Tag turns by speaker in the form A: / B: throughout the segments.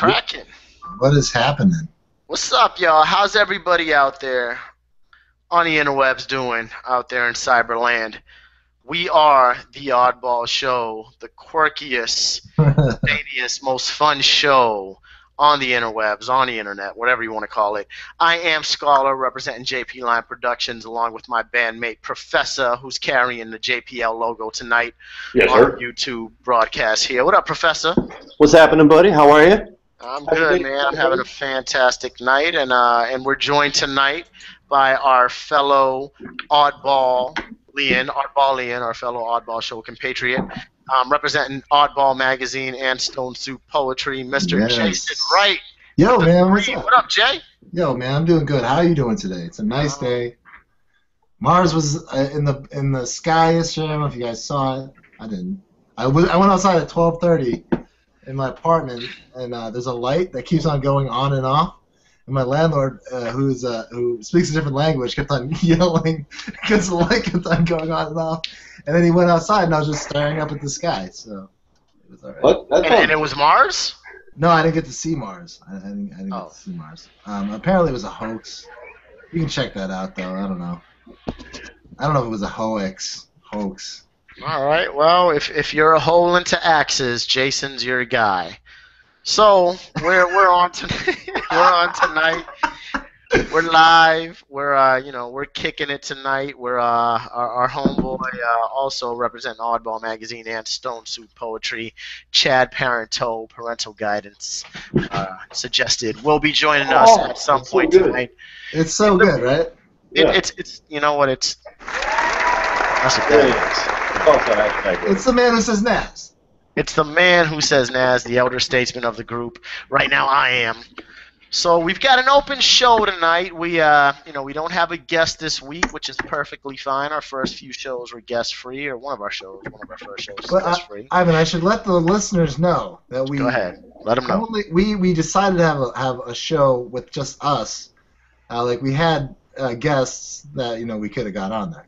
A: cracking?
B: What is happening?
A: What's up, y'all? How's everybody out there on the interwebs doing out there in Cyberland? We are the Oddball Show, the quirkiest, zaniest, most fun show on the interwebs, on the internet, whatever you want to call it. I am Scholar, representing JP Line Productions, along with my bandmate Professor, who's carrying the JPL logo tonight on
C: sir.
A: the YouTube broadcast here. What up, Professor?
C: What's happening, buddy? How are you?
A: I'm good, man. I'm having a fantastic night, and we're joined tonight by our fellow Oddball Lian, our fellow Oddball Show compatriot, representing Oddball Magazine and Stone Soup Poetry, Mr. Jason Wright.
B: Yo, man, what's up?
A: What up, Jay?
B: Yo, man, I'm doing good. How are you doing today? It's a nice day. Mars was in the sky yesterday. I don't know if you guys saw it. I didn't. I went outside at 12:30 in my apartment, and there's a light that keeps on going on and off. And my landlord, who speaks a different language, kept on yelling because the light kept on going on and off. And then he went outside, and I was just staring up at the sky. So it was all right.
C: What?
A: And it was Mars?
B: No, I didn't get to see Mars. I didn't get to see Mars. Apparently, it was a hoax. You can check that out, though. I don't know. I don't know if it was a hoax.
A: All right. Well, if you're a hole into axes, Jason's your guy. So we're on tonight. We're on tonight. We're live. We're kicking it tonight. We're our homeboy also representing Oddball Magazine and Stone Soup Poetry, Chad Parental Guidance suggested will be joining us at some point tonight.
B: It's so good, right?
A: It's you know what it's. That's what that is.
B: It's the man who says Nas.
A: It's the man who says Nas, the elder statesman of the group. Right now, I am. So we've got an open show tonight. We don't have a guest this week, which is perfectly fine. Our first few shows were guest free, or one of our first shows was guest free.
B: Ivan, I should let the listeners know that we.
A: Go ahead, let them know.
B: We decided to have a show with just us. Like we had guests that we could have got on there.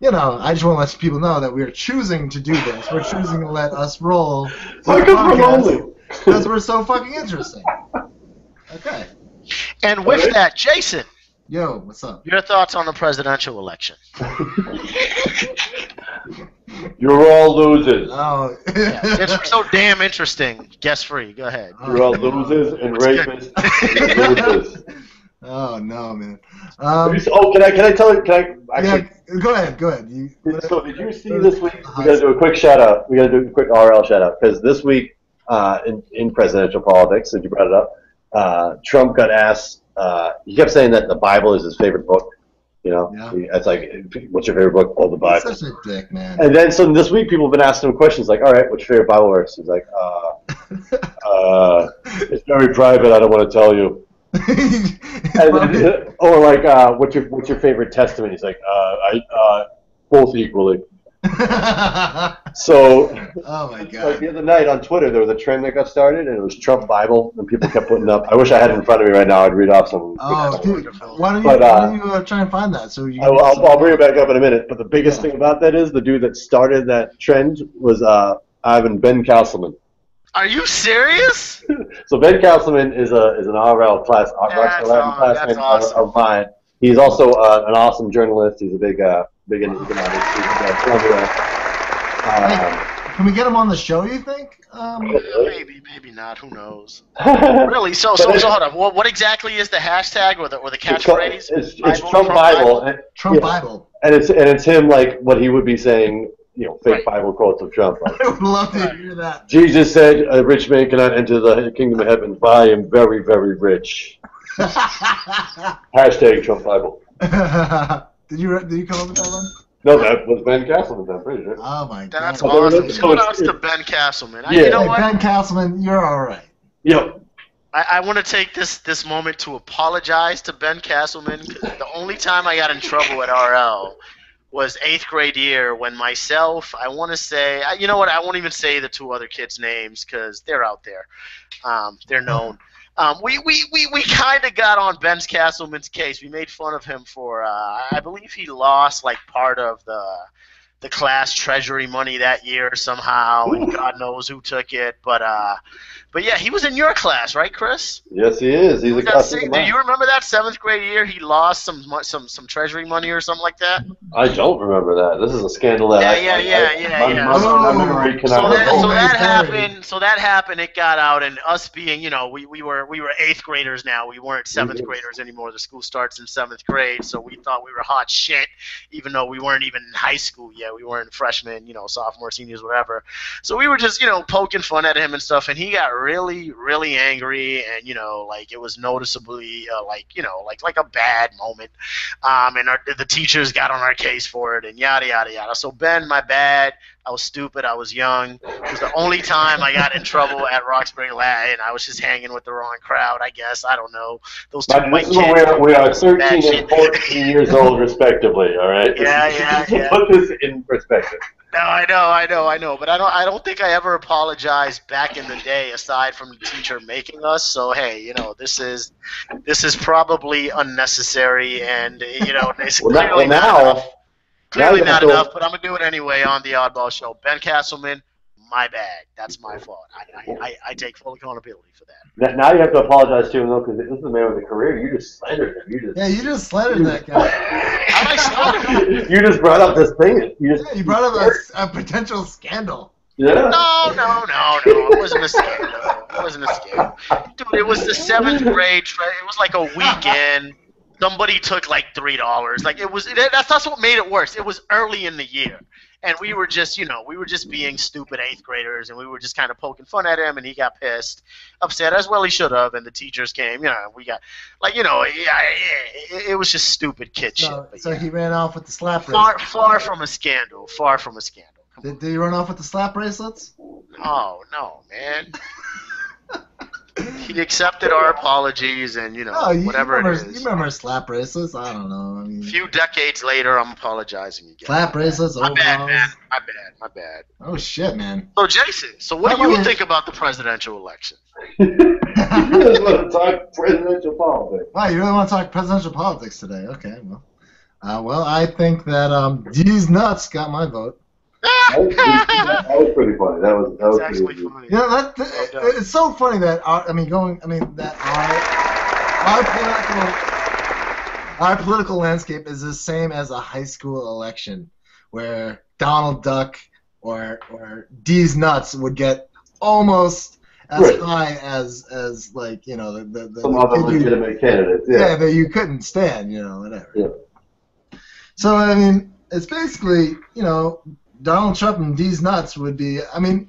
B: I just want to let people know that we're choosing to do this. We're choosing to let us roll because we're so fucking interesting. Okay.
A: And with that, Jason.
B: Yo, what's up?
A: Your thoughts on the presidential election?
C: You're all losers.
B: Oh.
A: It's so damn interesting. Guest free. Go ahead.
C: You're all losers and rapists. And losers.
B: Oh no, man.
C: Can I tell you?
B: Go ahead.
C: So did you see this week? We got to do a quick shout out. We got to do a quick RL shout out because this week in presidential politics, since you brought it up, Trump got asked. He kept saying that the Bible is his favorite book. It's like, what's your favorite book? Oh, the Bible.
B: He's such a dick, man.
C: And then so this week, people have been asking him questions like, all right, what's your favorite Bible verse? He's like, it's very private. I don't want to tell you. Or like, what's your favorite testament? He's like, both equally. So,
B: oh my god!
C: Like the other night on Twitter, there was a trend that got started, and it was Trump Bible, and people kept putting up. I wish I had it in front of me right now. I'd read off some.
B: Oh, dude, why don't you try and find that? So
C: I'll bring it back up in a minute. But the biggest thing about that is the dude that started that trend was Ben Castleman.
A: Are you serious?
C: So Ben Castleman is an RL classmate of mine. He's also an awesome journalist. He's a big into economics.
B: Can we get him on the show? You think?
A: Maybe not. Who knows? Really? So hold on. What exactly is the hashtag or the catchphrase?
C: It's Trump Bible.
B: Trump Bible.
C: And it's him like what he would be saying. Fake Bible quotes of Trump.
B: I would love to hear that.
C: Jesus said, "A rich man cannot enter the kingdom of heaven, but I am very, very rich." Hashtag Trump Bible.
B: Did you come up with that one?
C: No, that was Ben Castleman. I'm pretty sure.
B: Oh my god.
A: That's awesome. Shout outs to Ben Castleman.
C: Yeah.
A: You know what?
B: Ben Castleman, you're all right.
C: Yep.
A: I want to take this moment to apologize to Ben Castleman. The only time I got in trouble at RL was 8th grade year when myself, I want to say, you know what, I won't even say the two other kids' names because they're out there. They're known. We kind of got on Ben Castleman's case. We made fun of him for, I believe he lost like part of the the class treasury money that year somehow, and God knows who took it. But yeah, he was in your class, right, Chris?
C: Yes, he is. He's a classmate of
A: Do
C: mine.
A: you remember that 7th grade year he lost some treasury money or something like that?
C: I don't remember that. This is a scandal that my memory cannot recall.
A: So that happened. It got out, and us being, we were 8th graders now. We weren't 7th graders anymore. The school starts in 7th grade, so we thought we were hot shit, even though we weren't even in high school yet. We weren't freshmen, sophomore, seniors, whatever. So we were just, poking fun at him and stuff, and he got really, really angry, and it was noticeably like a bad moment, and the teachers got on our case for it, and yada yada yada. So Ben, my bad. I was stupid. I was young. It was the only time I got in trouble at Roxbury Latin. I was just hanging with the wrong crowd, I guess. I don't know. Those two white kids.
C: We are 13 and 14 years old, respectively. All right.
A: Yeah.
C: Put this in perspective.
A: No, I know, but I don't think I ever apologized back in the day, aside from the teacher making us. So hey, this is probably unnecessary, and it's clearly not enough. But I'm gonna do it anyway on the Oddball Show. Ben Castleman, my bad. That's my fault. I take full accountability for that.
C: Now you have to apologize to him though, because this is a man with a career. You just slandered him.
B: You just slandered that guy.
A: How did I slander him?
C: You just brought up this thing.
B: You brought up a potential scandal.
C: Yeah.
A: No. It wasn't a scandal. Dude, it was the 7th grade. It was like a weekend. Somebody took like $3. Like that's what made it worse. It was early in the year, and we were just being stupid 8th graders, and we were just kind of poking fun at him, and he got pissed, upset, as well he should have, and the teachers came. We got it was just stupid kid shit.
B: So he ran off with the slap
A: bracelets. Far from a scandal. Far from a scandal.
B: Did he run off with the slap bracelets?
A: Oh no, man. He accepted our apologies, and whatever it is.
B: You remember slap bracelets? I don't know.
A: A few decades later, I'm apologizing again.
B: Slap bracelets.
A: My bad, man. My bad.
B: Oh shit, man.
A: So Jason, what do you think about the presidential election?
C: You really want to talk presidential politics?
B: Wow, you really want to talk presidential politics today? Okay, well, I think that these nuts got my vote.
C: That was pretty funny. That was
A: actually
C: pretty
A: funny.
B: It's so funny that our political landscape is the same as a high school election, where Donald Duck or D's nuts would get almost as high as like the
C: some other legitimate candidates. Yeah,
B: that you couldn't stand. Whatever.
C: Yeah.
B: So I mean, it's basically Donald Trump and D's nuts would be. I mean,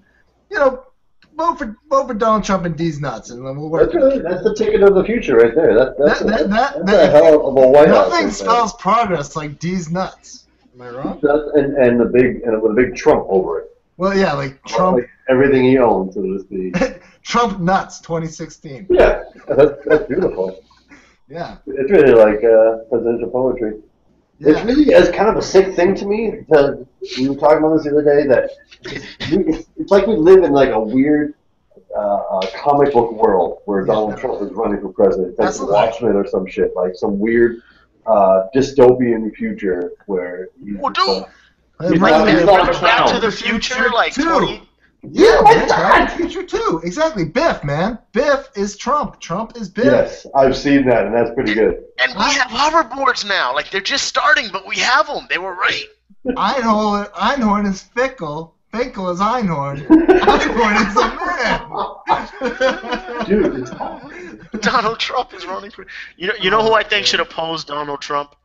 B: vote for Donald Trump and D's nuts, and then we'll work.
C: That's the ticket of the future, right there. That's a hell of a White House.
B: Nothing spells progress like D's nuts. Am I wrong?
C: And with a big Trump over it.
B: Well, yeah, like Trump.
C: Like everything he owns, so to speak.
B: Trump nuts, 2016.
C: Yeah, that's beautiful.
B: Yeah.
C: It's really like presidential poetry. Yeah. It's really as kind of a sick thing to me. We were talking about this the other day that it's like we live in like a weird comic book world where Donald Trump is running for president. It's like Watchmen or some shit, like some weird dystopian future where he's
A: Back to the Future, like 20.
B: Yeah, Back to the Future too. Exactly. Biff, man. Biff is Trump. Trump is Biff.
C: Yes, I've seen that, and that's pretty good.
A: And we have hoverboards now. Like, they're just starting, but we have them. They were right.
B: Einhorn is fickle. Fickle is Einhorn. Einhorn is a man.
C: Dude,
A: Donald Trump is running for... You know who I think should oppose Donald Trump?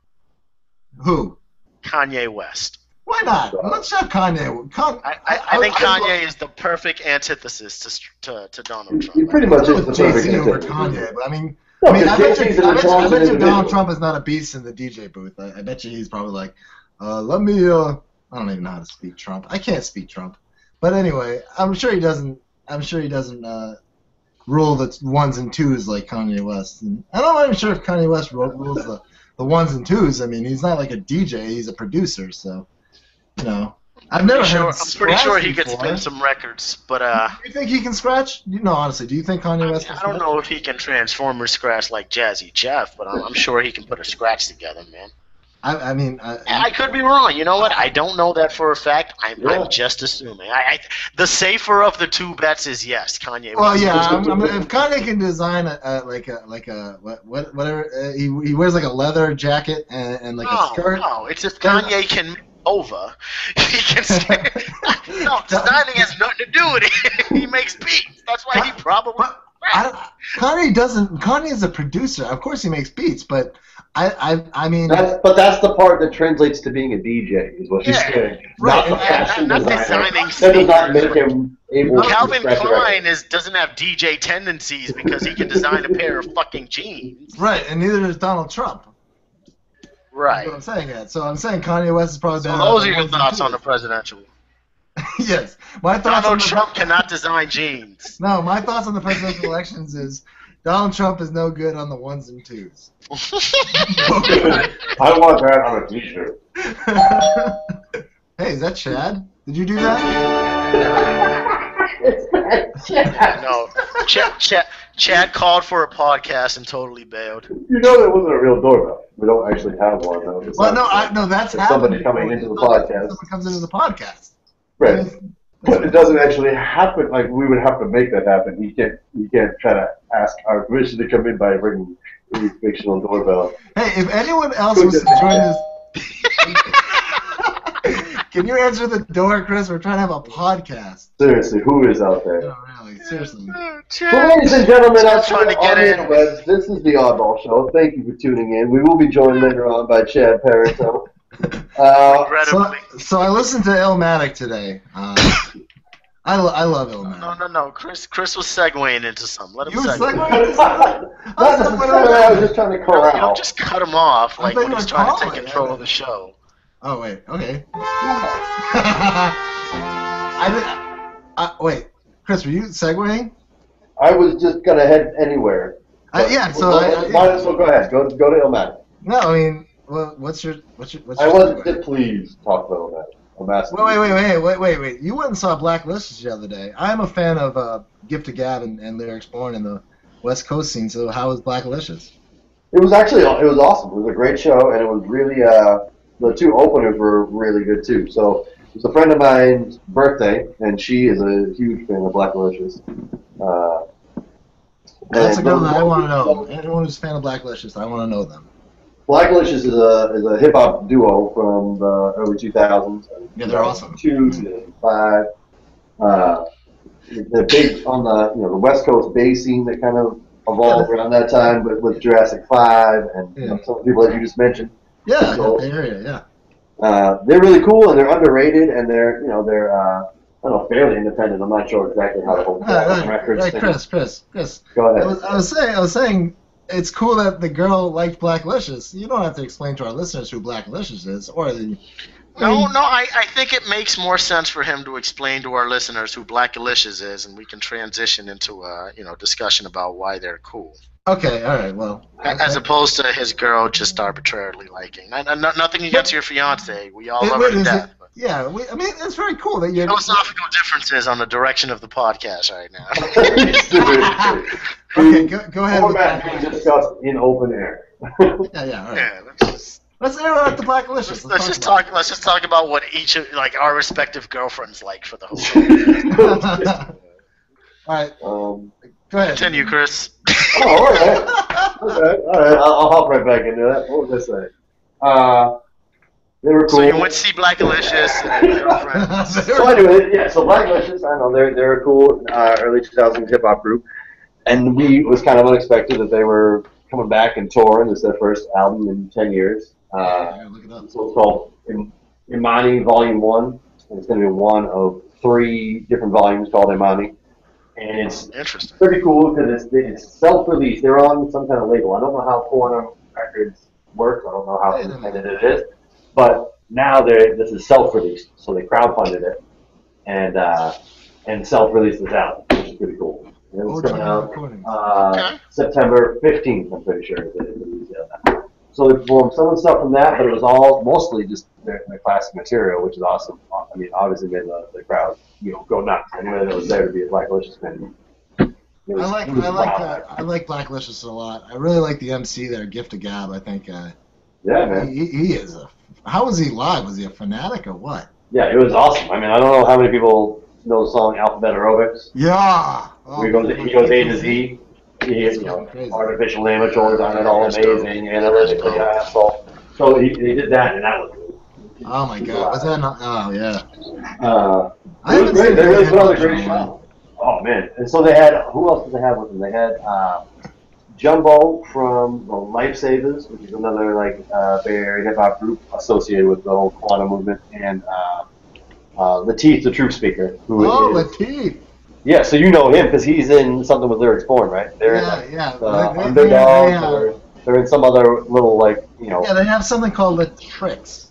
B: Who?
A: Kanye West.
B: Why not? Let's have Kanye.
A: I think Kanye is the perfect antithesis to Donald Trump.
C: He pretty much is the perfect
B: over Kanye, but I bet you Donald Trump is not a beast in the DJ booth. I bet you he's probably like, let me. I don't even know how to speak Trump. I can't speak Trump, but anyway, I'm sure he doesn't rule the ones and twos like Kanye West. And I'm not even sure if Kanye West rules the ones and twos. I mean, he's not like a DJ; he's a producer, so. I've never heard.
A: I'm pretty sure he could spin some records, but
B: Do you think he can scratch? No, honestly, do you think Kanye West?
A: I don't know if he can Transformers scratch like Jazzy Jeff, but I'm sure he can put a scratch together, man. I could be wrong. You know what? I don't know that for a fact. I'm just assuming. The safer of the two bets is yes, Kanye.
B: Well,
A: West.
B: yeah. If Kanye can design whatever, he wears like a leather jacket and like a skirt.
A: No, it's if Kanye can make over. He can. No, designing has nothing to do with it. He makes beats. That's why he probably.
B: Kanye doesn't. Kanye is a producer. Of course, he makes beats, but I mean.
C: That's the part that translates to being a DJ, is what she's saying.
B: Right.
A: Not designing.
C: That does not make him able to
A: Calvin
C: express
A: Klein doesn't have DJ tendencies because he can design a pair of fucking jeans.
B: Right, and neither does Donald Trump.
A: Right.
B: That's what I'm saying. So I'm saying Kanye West is probably.
A: So those are your thoughts on the presidential.
B: Yes, my thoughts.
A: Donald Trump cannot design jeans.
B: No, my thoughts on the presidential elections is Donald Trump is no good on the ones and twos.
C: I want that on a T-shirt.
B: Hey, is that Chad? Did you do that?
A: No, Chad called for a podcast and totally bailed.
C: You know that wasn't a real doorbell. We don't actually have one though.
B: Well, no, that's
C: somebody coming into the podcast.
B: Someone comes into the podcast.
C: Right. But it doesn't actually happen. Like, we would have to make that happen. You can't try to ask our permission to come in by ringing a fictional doorbell.
B: Hey, if anyone else was to join this, can you answer the door, Chris? We're trying to have a podcast.
C: Seriously, who is out there?
B: No, really, seriously.
C: So, ladies and gentlemen, out
A: trying to get
C: there on
A: in.
C: the webs, this is the Oddball Show. Thank you for tuning in. We will be joined later on by Chad Parento.
B: So I listened to Illmatic today. I love Illmatic.
A: No. Chris was segueing into something. Let him
B: You were
A: segue.
B: segueing?
C: Not necessarily. I was just trying to corral.
A: You don't just cut him off like
B: thought
A: when
B: you
A: he's
B: were
A: trying to
B: calling.
A: take control of the show.
B: Oh wait, okay. Wait, Chris, were you segueing?
C: I was just gonna head anywhere.
B: Yeah. So
C: might as well go ahead. Go to Illmatic.
B: No, I mean, what's your
C: I wasn't to please talk about Illmatic. I'm asking.
B: Wait. You went and saw Blacklist the other day. I'm a fan of Gift to Gab and Lyrics Born in the West Coast scene. So how was Blacklicious?
C: It was awesome. It was a great show, and it was really the two openers were really good too. So it was a friend of mine's birthday, and she is a huge fan of Blacklicious.
B: That's a girl that I want to know. Anyone who's a fan of Blacklicious, I want to know them.
C: Blacklicious is a hip hop duo from the early 2000s.
B: Yeah, they're awesome.
C: 2005. They're big on the West Coast bass scene that kind of evolved around that time, but with Jurassic 5 and some of the people that you just mentioned.
B: Yeah, so, Bay Area, yeah.
C: They're really cool and they're underrated and they're I don't know, fairly independent. I'm not sure exactly how the whole records.
B: Right, Chris.
C: Go ahead.
B: I was saying. It's cool that the girl liked Blacklicious. You don't have to explain to our listeners who Blacklicious is, or
A: I think it makes more sense for him to explain to our listeners who Blacklicious is, and we can transition into a discussion about why they're cool.
B: Okay, all right, well.
A: As opposed to his girl just arbitrarily liking. Nothing against your fiance. We all love her to death.
B: Yeah, I mean, it's very cool that you have
A: philosophical differances on the direction of the podcast right now.
B: Okay, go ahead.
C: Format being discussed in open air.
B: Yeah, all right.
A: Yeah,
B: let's interrupt the Blacklicious.
A: Let's just talk about what each of our respective girlfriends like for the whole show.
B: All right. Go ahead.
A: Continue, Chris.
C: Oh, all right. I'll hop right back into that. What was I saying? They were cool.
A: So you went to see Blacklicious and your girlfriend.
C: So anyway, so Blacklicious, I know they're a cool early 2000s hip hop group, and it was kind of unexpected that they were coming back and touring. It's their first album in 10 years.
B: Look it up.
C: So it's called Imani Volume 1. And it's going to be one of 3 different volumes called Imani. And it's
A: interesting.
C: Pretty cool because it's self-released. They're on some kind of label. I don't know how Corner Records works. I don't know how independent it is. But now this is self-released. So they crowdfunded it and self-released this out, which is pretty cool. And it's coming out September 15th, I'm pretty sure. So they performed some of the stuff from that, but it was all mostly just their classic material, which is awesome. I mean, obviously made the crowd go nuts. Anybody that was there to be a Blacklicious fan.
B: I like Blacklicious a lot. I really like the MC there, Gift of Gab. I think
C: Yeah, man.
B: He is a. How was he live? Was he a fanatic or what?
C: Yeah, it was awesome. I mean, I don't know how many people know the song Alphabet Aerobics.
B: Yeah.
C: Where he goes A to Z.
B: That's
C: You know,
B: fucking crazy.
C: artificial amateurs on it, all
A: That's dope.
C: amazing, analytically. So he did that, and that was cool.
B: Oh my God. Was that not? Oh yeah. I
C: It was
B: haven't
C: great.
B: seen
C: They
B: the
C: really put on a
B: hip-hop
C: great
B: show in a while.
C: show. Oh man! And so they had who else did they have with them? They had Jumbo from the Lifesavers, which is another Bay Area hip hop group associated with the whole quantum movement, and Lateef, the truth speaker, who
B: Oh,
C: is
B: Lateef.
C: yeah. So you know him because he's in something with Lyrics Born, right? They're in
B: Yeah.
C: the
B: They
C: Underdogs,
B: have.
C: or they're in some other little
B: Yeah, they have something called the Tricks,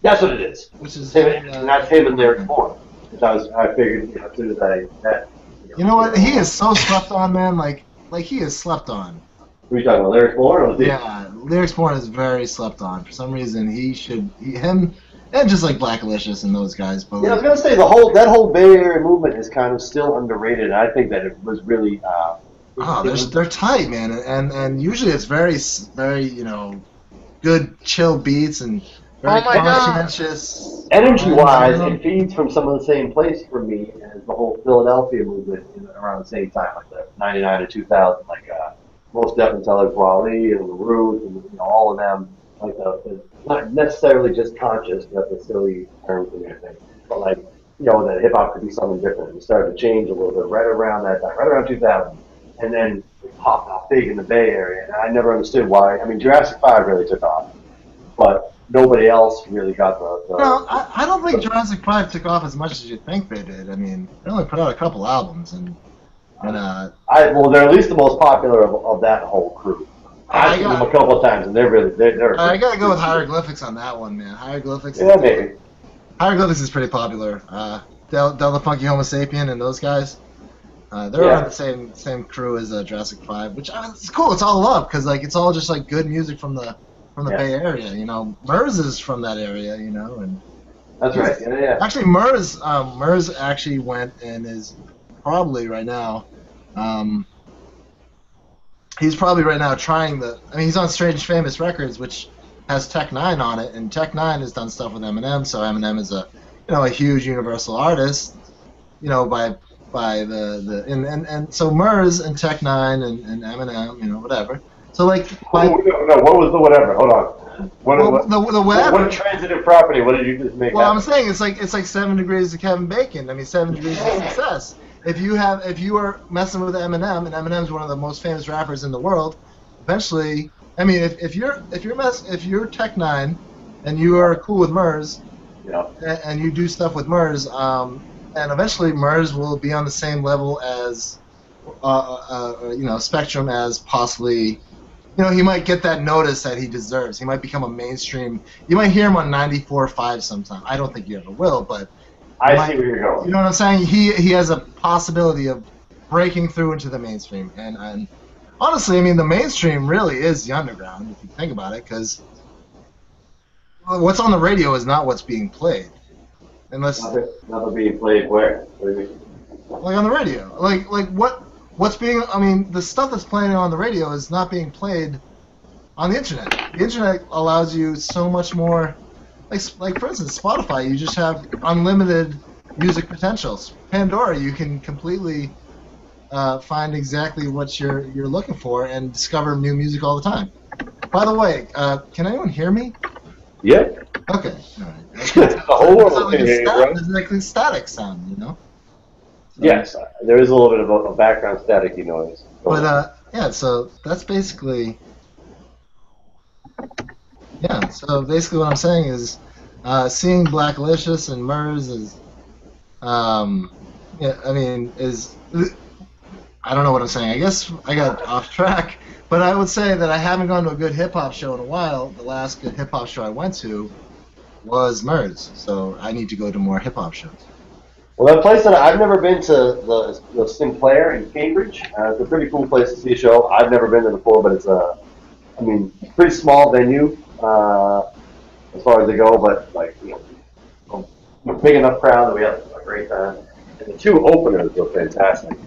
C: That's what it is.
B: which is.
C: And that's him and Lyrics Born. Which I figured as soon as I met.
B: You know what? He is so slept on, man. Like he is slept on.
C: Who are you talking about, Lyrics Born or Lateef?
B: Yeah, Lyrics Born is very slept on. For some reason, him, and just like Blackalicious and those guys. But
C: Yeah, I was gonna say that whole Bay Area movement is kind of still underrated. And I think that it was really.
B: they're tight, man, and usually it's very good chill beats and very
A: Oh my God.
B: conscientious.
C: Energy-wise, it feeds from some of the same place for me as the whole Philadelphia movement around the same time, like the '99 to 2000, Most Def and Teller Quality and the Roots and all of them, the not necessarily just conscious. That's a silly term for me, I think, but that hip hop could be something different. It started to change a little bit right around that time, right around 2000, and then it popped off big in the Bay Area. And I never understood why. I mean, Jurassic 5 really took off, but nobody else really got the
B: No, I don't think Jurassic 5 took off as much as you think they did. I mean, they only put out a couple albums, and
C: well, they're at least the most popular of that whole crew. I've seen them a couple of times, and they're.
B: I gotta go with Hieroglyphics on that one, man. Hieroglyphics.
C: Yeah, maybe.
B: Hieroglyphics is pretty popular. Del the Funky Homo Sapien and those guys. They're on the same crew as Jurassic 5, which it's cool. It's all love because it's all just good music from the Bay Area. Murs is from that area. And
C: that's right. Yeah.
B: Actually, Murs actually went and is probably right now. He's probably right now trying he's on Strange Famous Records, which has Tech Nine on it, and Tech Nine has done stuff with Eminem. So Eminem is a huge universal artist. And so Murs and Tech Nine and Eminem, whatever. So
C: no, what was the whatever? Hold on. What transitive property? What did you just make?
B: Well, I'm saying it's like 7 Degrees of Kevin Bacon. I mean, 7 Degrees of Success. If you are messing with Eminem, and Eminem's one of the most famous rappers in the world, eventually, I mean, if you're Tech Nine, and you are cool with Murs, and you do stuff with Murs, and eventually Murs will be on the same level as, Spectrum as possibly. He might get that notice that he deserves. He might become a mainstream. You might hear him on 94.5 sometime. I don't think you ever will, but
C: I see where you're going.
B: You know what I'm saying? He has a possibility of breaking through into the mainstream. And honestly, I mean, the mainstream really is the underground, if you think about it, because what's on the radio is not what's being played. Unless
C: nothing being played where? What do you mean?
B: Like on the radio. What's being, the stuff that's playing on the radio is not being played on the internet. The internet allows you so much more, like for instance, Spotify, you just have unlimited music potentials. Pandora, you can completely find exactly what you're looking for and discover new music all the time. By the way, can anyone hear me?
C: Yep.
B: Okay. All right.
C: The whole world can hear you, bro.
B: It's like a static sound, So,
C: yes, there is a little bit of a background staticky noise.
B: But so that's basically. Yeah, so basically what I'm saying is, seeing Blackalicious and Murs is, I don't know what I'm saying. I guess I got off track, but I would say that I haven't gone to a good hip hop show in a while. The last good hip hop show I went to was Murs, so I need to go to more hip hop shows.
C: Well, that place that I've never been to, the Sinclair in Cambridge. It's a pretty cool place to see a show. I've never been there before, but it's a pretty small venue as far as they go, but a big enough crowd that we have a great time. And the two openers were fantastic.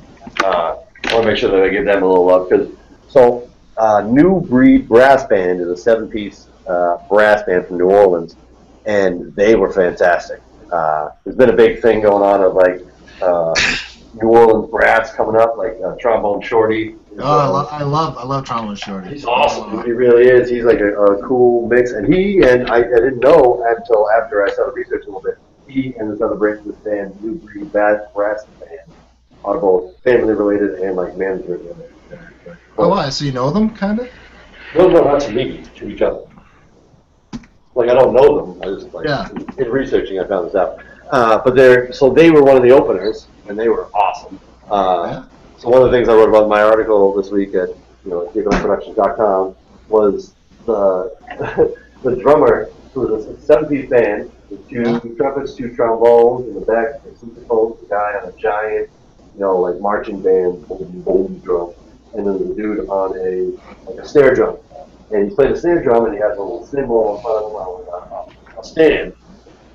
C: I want to make sure that I give them a little love because New Breed Brass Band is a 7-piece brass band from New Orleans, and they were fantastic. There's been a big thing going on of like New Orleans brass coming up, like Trombone Shorty.
B: Oh, I love Trombone Shorty.
C: He's awesome, dude. He really is. He's like a cool mix, and I didn't know until after I started researching a little bit. He and this other band, New Breed Brass Band, Oddball, family related and like management related.
B: Oh, wow. So you know them, kind of?
C: No, not to me, to each other. Like I don't know them. I just in researching I found this out. But they were one of the openers, and they were awesome. So one of the things I wrote about in my article this week at GigaManProductions.com was the the drummer, who was a 7-piece band with 2 trumpets, 2 trombones, in the back, the sousaphone, the guy on a giant, like marching band, boom, boom drum, and then the dude on a snare drum. And he's playing a snare drum, and he has a little cymbal in front of him on a stand.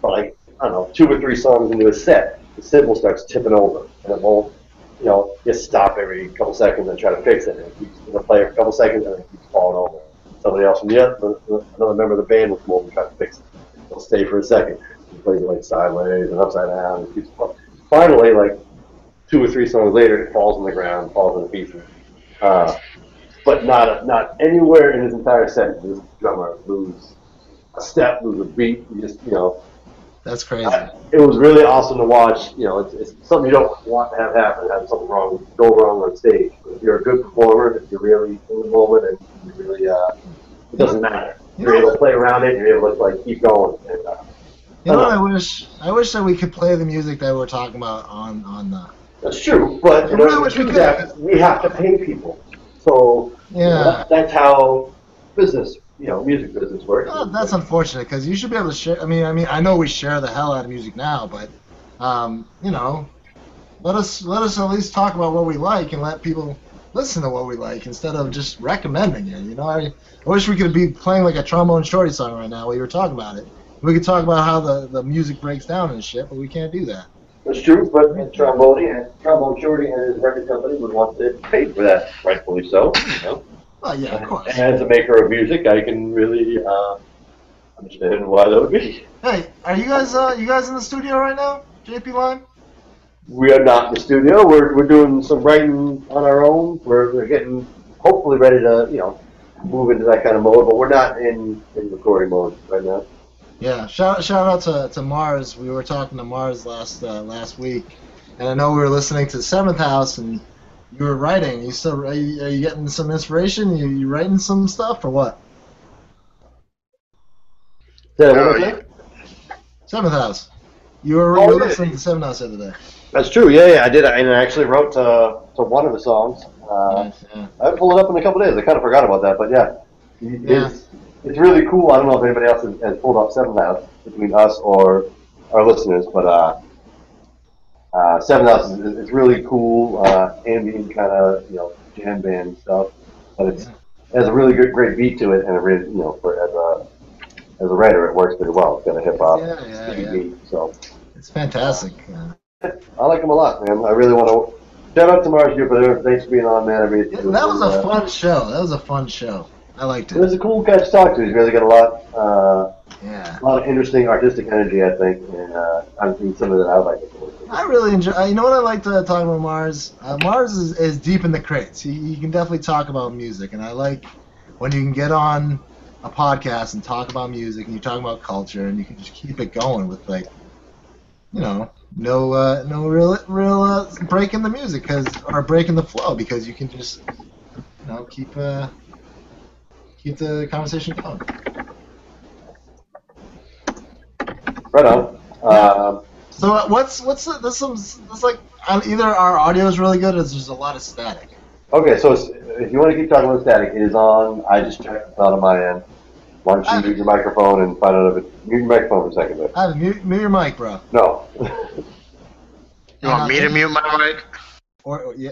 C: But like, I don't know, 2 or 3 songs into a set, the cymbal starts tipping over, and it won't, you stop every couple seconds and try to fix it. And it keeps going to play for a couple seconds, and it keeps falling over. Somebody else from another member of the band will come over and try to fix it. He'll stay for a second. He plays it like sideways and upside down, and keeps falling. Finally, like 2 or 3 songs later, it falls on the ground, falls into pieces. But not anywhere in his entire set does this drummer lose a step, lose a beat. You just,
B: That's crazy.
C: It was really awesome to watch. It's something you don't want to have happen, have something go wrong on stage. But if you're a good performer, if you're really in the moment, and you really, it doesn't matter. You're able to play around it. You're able to like keep going. And,
B: I wish that we could play the music that we're talking about on the.
C: That's true, but in order to do that, we have to pay people. So that's how business, music business works.
B: Oh, that's unfortunate because you should be able to share. I mean, I know we share the hell out of music now, but let us at least talk about what we like and let people listen to what we like instead of just recommending it. I wish we could be playing like a Trombone Shorty song right now while you were talking about it. We could talk about how the music breaks down and shit, but we can't do that.
C: That's true, but Trombone Shorty and his record company would want to pay for that, rightfully so.
B: Well, yeah, of course.
C: And as a maker of music, I can really understand why that would be.
B: Hey, are you guys in the studio right now, JP Lime?
C: We are not in the studio. We're doing some writing on our own. We're getting hopefully ready to move into that kind of mode, but we're not in recording mode right now.
B: Yeah, shout out to Mars. We were talking to Mars last week, and I know we were listening to Seventh House, and you were writing. Are you getting some inspiration? You writing some stuff or what? Seventh House. You were listening to Seventh House the other day.
C: That's true. Yeah, I did. And I actually wrote to one of the songs.
B: Nice, yeah.
C: I pulled it up in a couple days. I kind of forgot about that, but yeah. It's really cool. I don't know if anybody else has pulled up Seventh House between us or our listeners, but Seventh House is really cool, ambient kind of jam band stuff. But it has a really great beat to it, and it really as a writer, it works pretty well. It's got a hip hop beat, so
B: it's fantastic.
C: I like them a lot, man. I really want to shout out to Mars Jupiter. Thanks for being on, man.
B: That was a fun show. That was a fun show. I liked it.
C: It was a cool guy to talk to. He's really got a lot of interesting artistic energy, I think, and I'm doing something that I like.
B: I really enjoy. You know what I like to talk about Mars? Mars is deep in the crates. He can definitely talk about music, and I like when you can get on a podcast and talk about music, and you talk about culture, and you can just keep it going with no real breaking the music or breaking the flow because you can just keep the conversation going.
C: Right on.
B: So what's like either our audio is really good or there's a lot of static.
C: Okay, so if you want to keep talking about static, it is on. I just checked it's on my end. Why don't you mute your microphone and find out if it's mute your microphone for a second,
B: though. Mute your mic, bro.
C: No.
A: You want me to mute my mic?
B: Or yeah.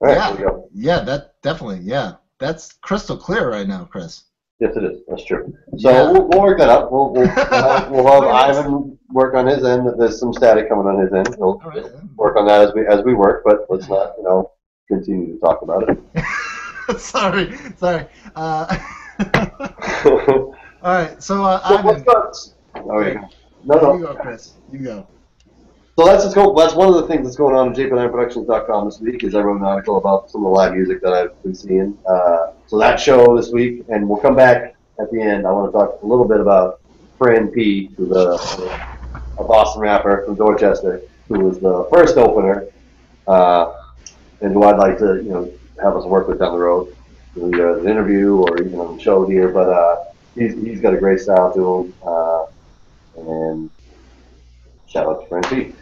C: All right, there we go.
B: Yeah, that definitely. Yeah, that's crystal clear right now, Chris.
C: Yes, it is. That's true. So we'll work that up. We'll have Ivan work on his end. There's some static coming on his end. We'll work on that as we work, but let's not continue to talk about it.
B: Sorry. All right, so
C: So
B: Ivan,
C: what's up? Oh, yeah. No,
B: you
C: no.
B: go, Chris. You go.
C: So that's one of the things that's going on at jp9productions.com this week is I wrote an article about some of the live music that I've been seeing. So that show this week, and we'll come back at the end. I want to talk a little bit about Fran P, who's a Boston rapper from Dorchester, who was the first opener, and who I'd like to have us work with down the road, either as an interview or even on the show here. But he's got a great style to him, and shout out to Fran P.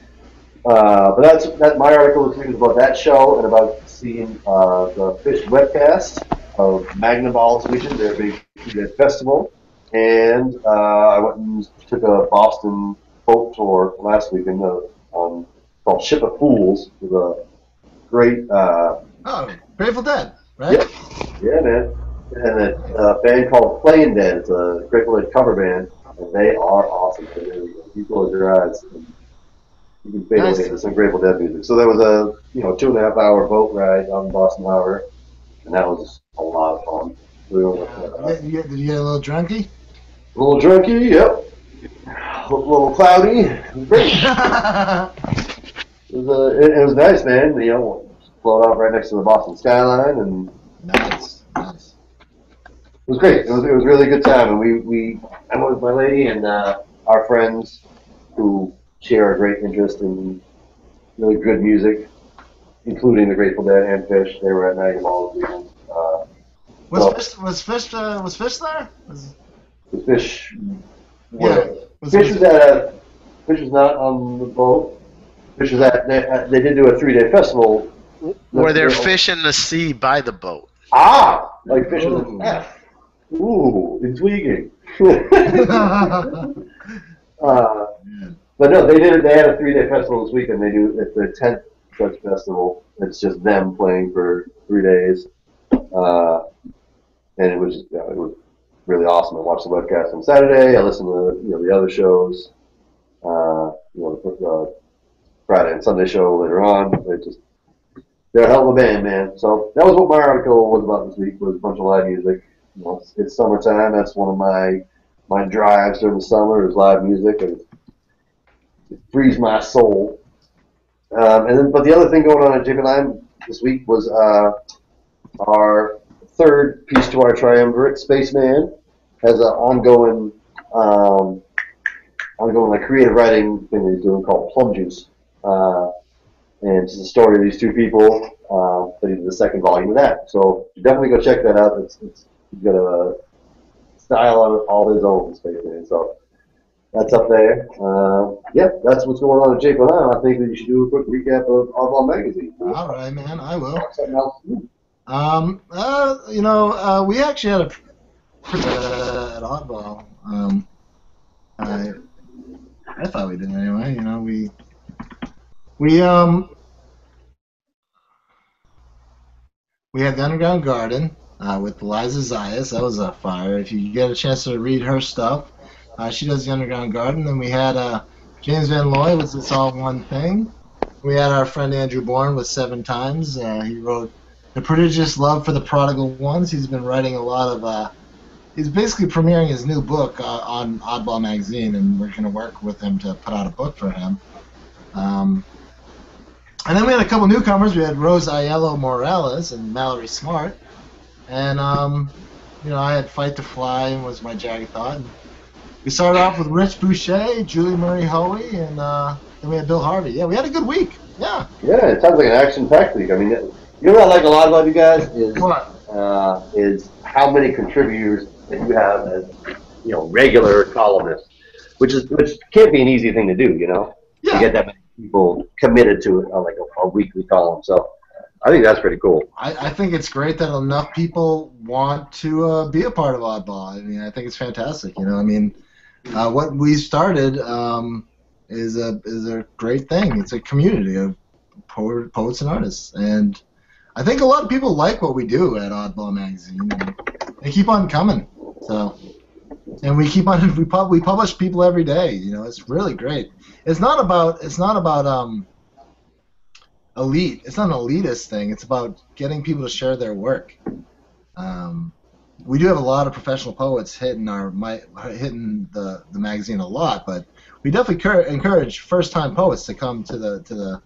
C: But that. My article this week is about that show and about seeing the Fish webcast of Magna Balls weekend, their big festival. And I went and took a Boston boat tour last weekend called Ship of Fools. It was a great.
B: Oh, Grateful Dead, right?
C: Yep. Yeah, man. And a band called Playing Dead. It's a Grateful Dead cover band, and they are awesome. You close your eyes. You can fade away into some Grateful Dead music. So there was a 2.5 hour boat ride on Boston Harbor, and that was a lot of fun.
B: Did you get a little drunky?
C: A little drunky, yep. A little cloudy. It was great. It was nice, man. Float off right next to the Boston skyline, and
B: Nice.
C: it was great. It was a really good time, and I went with my lady and our friends who share a great interest in really good music, including the Grateful Dead and Fish. They were at Niagara Falls this weekend.
B: Was Fish there?
C: The Fish.
B: Yeah.
C: Fish was not on the boat. Fish was they did do a 3-day festival.
A: Where they're fish in the sea by the boat.
C: Like Fish with an F. Ooh, intriguing. But no, they had a 3-day festival this weekend. It's their 10th such festival. It's just them playing for 3 days, and it was really awesome. I watched the webcast on Saturday. I listened to the other shows, the Friday and Sunday show later on. They're a hell of a band, man. So that was what my article was about this week. Was a bunch of live music. It's summertime. That's one of my drives during the summer is live music, and it frees my soul. But the other thing going on at JP9 this week was our third piece to our triumvirate, Spaceman, has an ongoing like creative writing thing that he's doing called Plum Juice. And it's the story of these two people, but he did the second volume of that. So definitely go check that out. He's got a style on all his own, Spaceman. So that's up there. That's what's going on at JP9. I think that you should do a quick recap of Oddball magazine.
B: All right, man. I will.
C: Something else.
B: We actually had at Oddball. I thought we did anyway. We had the Underground Garden with Eliza Zayas. That was a fire. If you get a chance to read her stuff, she does the Underground Garden. Then we had James Van Looy with It's All One Thing. We had our friend Andrew Bourne with 7 Times. He wrote The Prodigious Love for the Prodigal Ones. He's been writing a lot of he's basically premiering his new book on Oddball magazine, and we're going to work with him to put out a book for him. And then we had a couple newcomers. We had Rose Aiello Morales and Mallory Smart. And, I had Fight to Fly was my jagged thought. And we started off with Rich Boucher, Julie Murray Hoey, and then we had Bill Harvey. Yeah, we had a good week. Yeah.
C: Yeah, it sounds like an action-packed week. I mean, you know what I like a lot about you guys is how many contributors that you have as regular columnists, which can't be an easy thing to do.
B: Yeah.
C: To get that many people committed to like a weekly column. So I think that's pretty cool.
B: I think it's great that enough people want to be a part of Oddball. I mean, I think it's fantastic. What we started is a great thing. It's a community of poets and artists, and I think a lot of people like what we do at Oddball magazine. And they keep on coming. So, and we keep on. We publish people every day. It's really great. It's not about elite. It's not an elitist thing. It's about getting people to share their work. we do have a lot of professional poets hitting the magazine a lot, but we definitely encourage first-time poets to come to the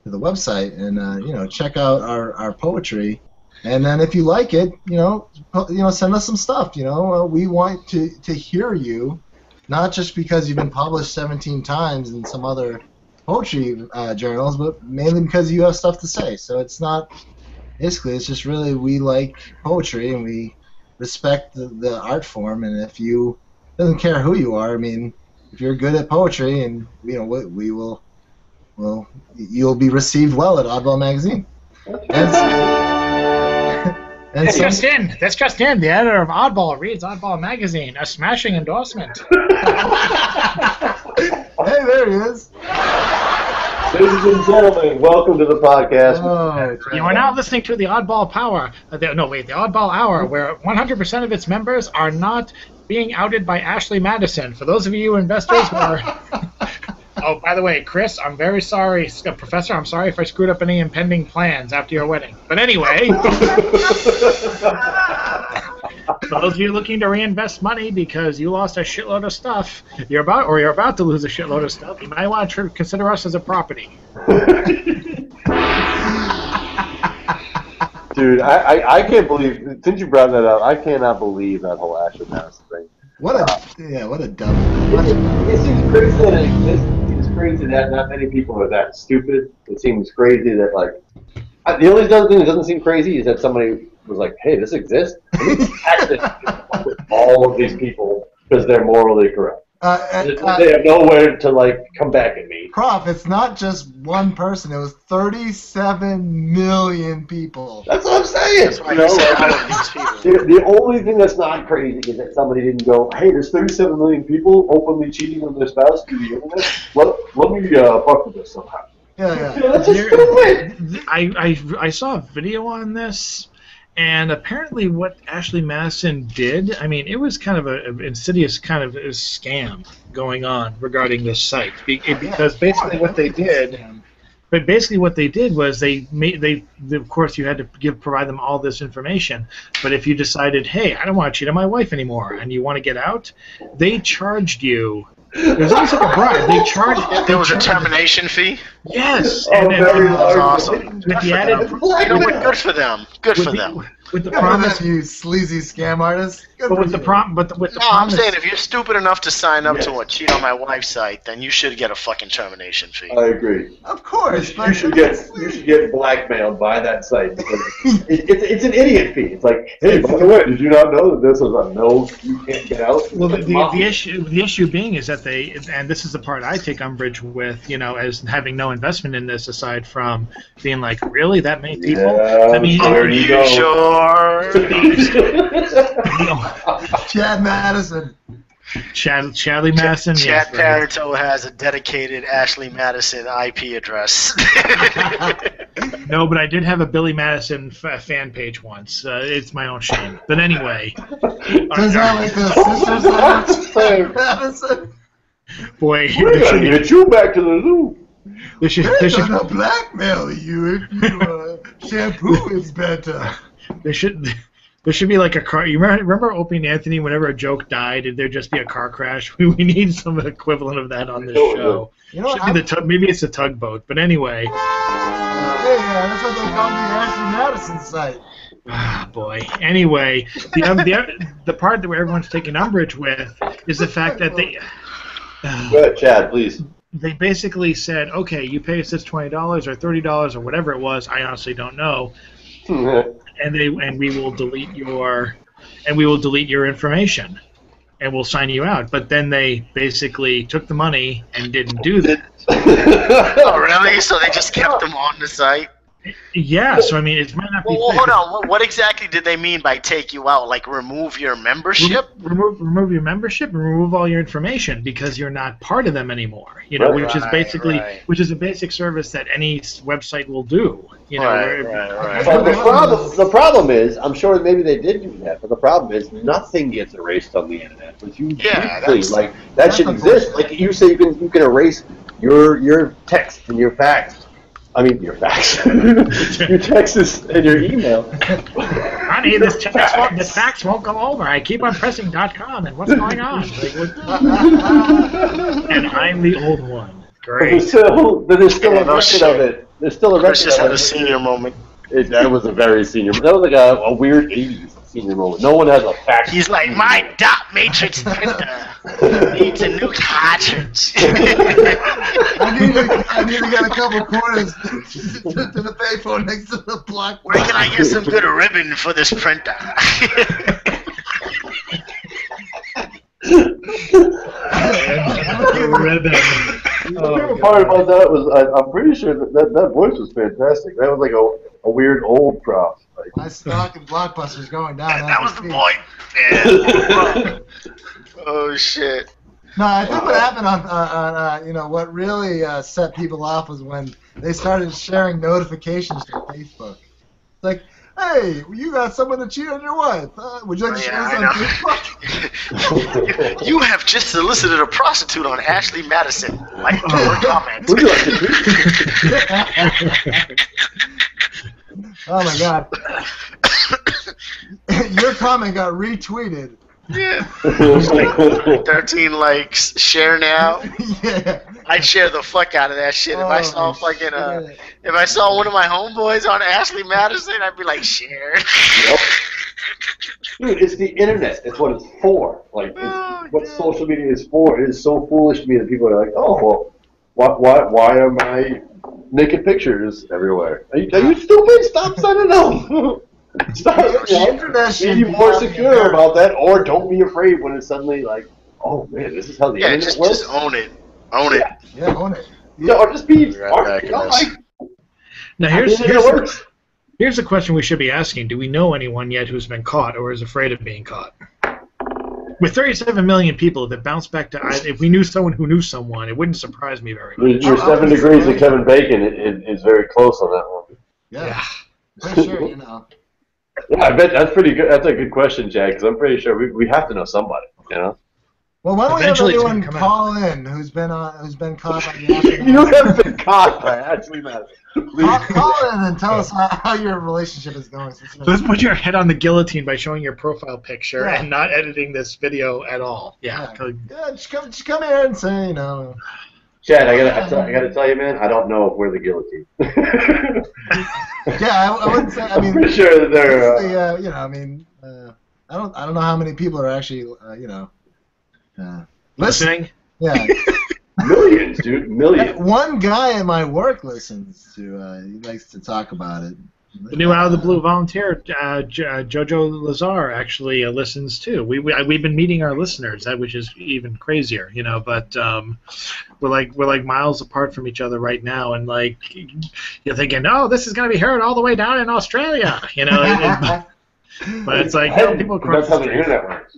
B: website and check out our poetry. And then if you like it, send us some stuff. We want to hear you, not just because you've been published 17 times in some other poetry journals, but mainly because you have stuff to say. So it's just really we like poetry and we respect the art form. And if you doesn't care who you are, I mean, if you're good at poetry, and you'll be received well at Oddball magazine.
D: That's just in. The editor of Oddball reads Oddball magazine. A smashing endorsement.
B: Hey, there he is.
C: Ladies and gentlemen, welcome to the podcast.
D: You are now listening to the Oddball the Oddball Hour, where 100% of its members are not being outed by Ashley Madison. For those of you investors who are... Oh, by the way, Chris, I'm very sorry. Professor, I'm sorry if I screwed up any impending plans after your wedding. But anyway, for those of you looking to reinvest money because you lost a shitload of stuff, you're about to lose a shitload of stuff, you might want to consider us as a property.
C: Dude, I can't believe, since you brought that up, I cannot believe that whole Ashley Madison thing.
B: What a dumb.
C: It seems crazy that it exists. It seems crazy that not many people are that stupid. It seems crazy that, the only other thing that doesn't seem crazy is that somebody was like, hey, this exists. And we actually with all of these people because they're morally corrupt. They have nowhere to, come back at me.
B: Prof, it's not just one person. It was 37 million people.
C: That's what I'm saying.
A: That's why
C: The only thing that's not crazy is that somebody didn't go, hey, there's 37 million people openly cheating on their spouse through the internet. Let me fuck with this somehow.
B: Yeah.
C: That's just stupid.
D: I saw a video on this. And apparently what Ashley Madison did, I mean, it was kind of an insidious kind of scam going on regarding this site. Because basically what they did was they of course you had to provide them all this information. But if you decided, hey, I don't want to cheat on my wife anymore, and you want to get out, they charged you. It was almost like a bribe.
A: There was a termination fee?
D: Yes.
A: That's awesome.
D: With the added,
A: good for them. Good for them.
D: With the promise,
B: you sleazy scam artist.
D: With the promise.
A: I'm saying if you're stupid enough to sign up to cheat on my wife's site, then you should get a fucking termination fee.
C: I agree.
B: Of course,
C: you should get blackmailed by that site because it's an idiot fee. It's like, hey, by the way, did you not know that this is a no? You can't get out.
D: Well, the issue being is that and this is the part I take umbrage with, as having no investment in this aside from being like, really, that many people?
C: Yeah,
D: I mean,
A: sure.
B: Chad Madison.
D: Chadley Madison.
A: Chad Parito has a dedicated Ashley Madison IP address.
D: No, but I did have a Billy Madison fan page once. It's my own shame. But anyway.
B: Turns out like the sisters Madison.
D: Boy,
C: we're gonna get you back to the zoo.
B: They should blackmail you if you shampoo is better.
D: There should be like a car. You remember Opie and Anthony? Whenever a joke died, there'd just be a car crash. We need some equivalent of that on this show. Maybe it's a tugboat, but anyway.
B: That's what they call the Ashley Madison site.
D: Ah, boy. Anyway, the part that everyone's taking umbrage with is the fact that they.
C: Go ahead, Chad, please.
D: They basically said, okay, you pay us this $20 or $30 or whatever it was. I honestly don't know. And we will delete your information, and we'll sign you out. But then they basically took the money and didn't do that.
A: Oh, really? So they just kept them on the site?
D: Yeah. So I mean, it might not be.
A: Well, hold on. What exactly did they mean by take you out? Like remove your membership?
D: Remove your membership and remove all your information because you're not part of them anymore. Which is a basic service that any website will do.
A: Right.
C: But the problem is, I'm sure maybe they did do that, but the problem is nothing gets erased on the internet. But that should exist. Like you say, you can erase your text and your fax. I mean, your fax. Your texts and your email.
D: I Honey, this fax won't go over. I keep on pressing .com, and what's going on? Like, and I'm the old one. Great.
C: There's still a record of it. There's still a record
A: Chris just
C: of
A: had
C: it.
A: a senior moment.
C: That was a very senior. That was like a weird 80s senior moment. No one has a fax.
A: He's like, my dot matrix printer needs a new cartridge.
B: I need to get a couple quarters to the payphone next to the block.
A: Where can I get some good ribbon for this printer?
D: Ribbon.
C: The favorite part about that was I'm pretty sure that voice was fantastic. That was like a weird old prof. Like,
B: My stock in Blockbuster's going down.
A: That was the point. Yeah. Oh shit.
B: No, I think what happened on what really set people off was when they started sharing notifications to Facebook. Like, hey, you got someone to cheat on your wife. Would you like to share this on Facebook?
A: You have just solicited a prostitute on Ashley Madison. Like or comment.
C: would you like to do?
B: Oh my God. Your comment got retweeted.
A: Yeah. 13 likes. Share now.
B: Yeah.
A: I'd share the fuck out of that shit. If I saw fucking if I saw one of my homeboys on Ashley Madison, I'd be like, share.
C: Yep. Dude, it's the internet. It's what it's for. Like, what social media is for. It is so foolish to me that people are like, oh, well, why are my naked pictures everywhere? Are you stupid? Stop signing them. Stop. Be more secure about that, or don't be afraid when it's suddenly like, oh man, this is how the internet works.
A: Just own it. Own it.
B: Yeah, own it.
C: Yeah, or just be.
D: Now here's a question we should be asking: do we know anyone yet who's been caught or is afraid of being caught? With 37 million people, if it bounced back to if we knew someone who knew someone, it wouldn't surprise me very much.
C: Your 7 degrees of Kevin Bacon is very close on that one.
B: Yeah. For sure,
C: Yeah, I bet that's pretty good. That's a good question, Jack, because I'm pretty sure we have to know somebody, you know?
B: Well, why don't
D: Eventually
B: we
D: it's
B: have anyone
D: gonna come
B: call in who's been caught by the Ashley
C: You have been caught by Ashley Madison.
B: Call in and tell us how your relationship is going.
D: Let's put your head on the guillotine by showing your profile picture
B: Yeah.
D: and not editing this video at all. Yeah.
B: Yeah, just come here and say,
C: Chad, I gotta tell you, man, I don't know if we're the guillotine.
B: Yeah, I wouldn't say. I mean,
C: I'm pretty sure that they're.
B: I don't know how many people are actually,
D: Listening?
B: Yeah.
C: Millions, dude, millions.
B: One guy at my work listens to. He likes to talk about it.
D: The new Out of the Blue volunteer, Jojo Lazar, actually listens too. We've been meeting our listeners, which is even crazier, But we're like miles apart from each other right now, and like you're thinking, oh, this is gonna be heard all the way down in Australia, But it's like people across
C: That's how
D: the
C: the
D: street.
C: internet works.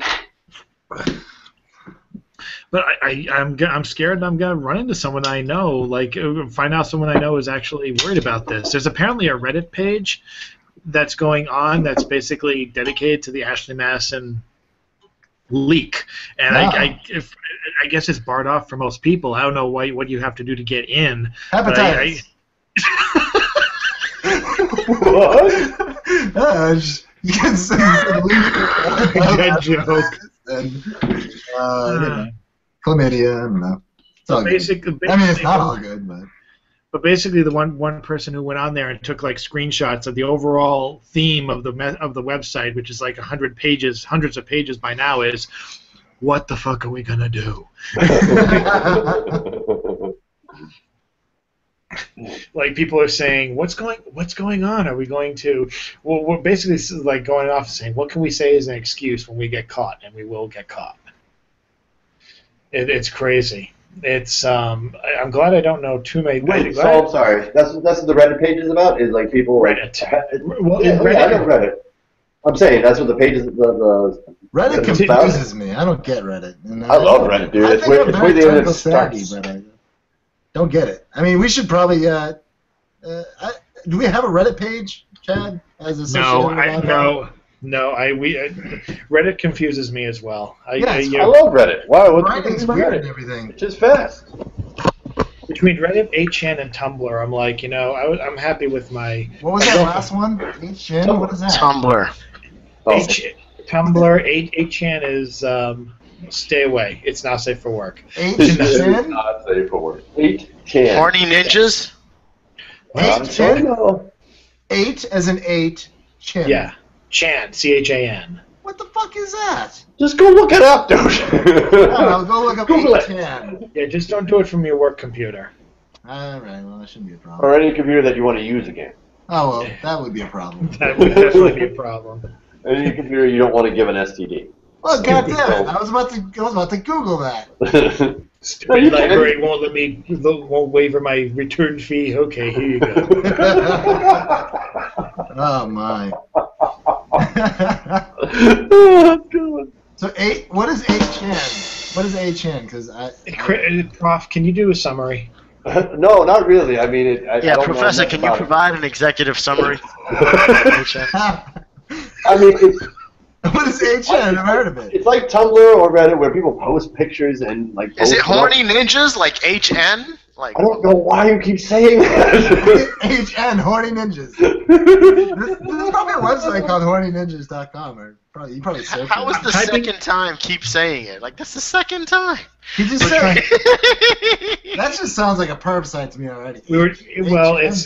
D: But I'm scared I'm gonna run into someone I know, like find out someone I know is actually worried about this. There's apparently a Reddit page that's going on that's basically dedicated to the Ashley Madison leak, and I guess it's barred off for most people. I don't know what you have to do to get in.
B: Hepatitis.
C: What?
B: You can say
D: Good joke.
B: Chlamydia, I don't know. It's all
D: Basically,
B: good. I mean, it's not all good, but.
D: But basically, the one person who went on there and took like screenshots of the overall theme of the website, which is like 100 pages, hundreds of pages by now, is what the fuck are we gonna do? Like people are saying, what's going on? Are we going to? Well, we're basically like going off saying, what can we say as an excuse when we get caught, and we will get caught. It's crazy. It's I'm glad I don't know too many.
C: Wait, so I'm sorry. That's what the Reddit page is about. Is like people
D: Reddit.
C: Well, yeah, I know Reddit. I'm saying that's what the page is. The
B: Reddit confuses me. I don't get Reddit. And
C: I love Reddit, dude. It's where the internet starts.
B: But I don't get it. I mean, we should probably. Do we have a Reddit page, Chad?
D: Reddit confuses me as well.
C: I love Reddit. Wow,
B: writing's weird and everything.
C: It's just fast.
D: Between Reddit, 8chan, and Tumblr, I'm like, I'm happy with my.
B: What was that last one? 8chan. What is that?
A: Tumblr.
C: Oh.
D: Tumblr, 8chan is stay away. It's not safe for work.
B: 8chan?
C: Not safe for work. 8chan.
A: Horny ninjas?
B: 8chan? 8 as in 8, chin.
D: Yeah. Chan, CHAN.
B: What the fuck is that?
C: Just go look it up, dude.
B: Oh, go look up
C: Google it.
B: 8chan.
D: Yeah, just don't do it from your work computer.
B: Alright, well, that shouldn't be a problem.
C: Or any computer that you want to use again.
B: Oh, well, that would be a problem.
D: That would definitely be a problem.
C: Any computer you don't want to give an STD.
B: Well, goddamn it, I was about to Google that.
D: Stupid library won't waiver my return fee. Okay, here you go.
B: Oh, my. So, what is 8chan? What is 8chan? Because
D: Prof, can you do a summary?
C: No, not really. I mean, I don't
A: Professor,
C: know
A: can you provide an executive summary?
C: I mean,
B: what is 8chan? I've never heard of it.
C: It's like Tumblr or Reddit where people post pictures and like.
A: Is it horny ninjas like HN? Like
C: I don't know why you keep saying that.
B: HN, horny ninjas. There's probably a website called hornyninjas.com, or you probably search
A: How
B: it.
A: is the second time keep saying it? Like that's the second time.
B: He just said that just sounds like a perv site to me already.
D: It's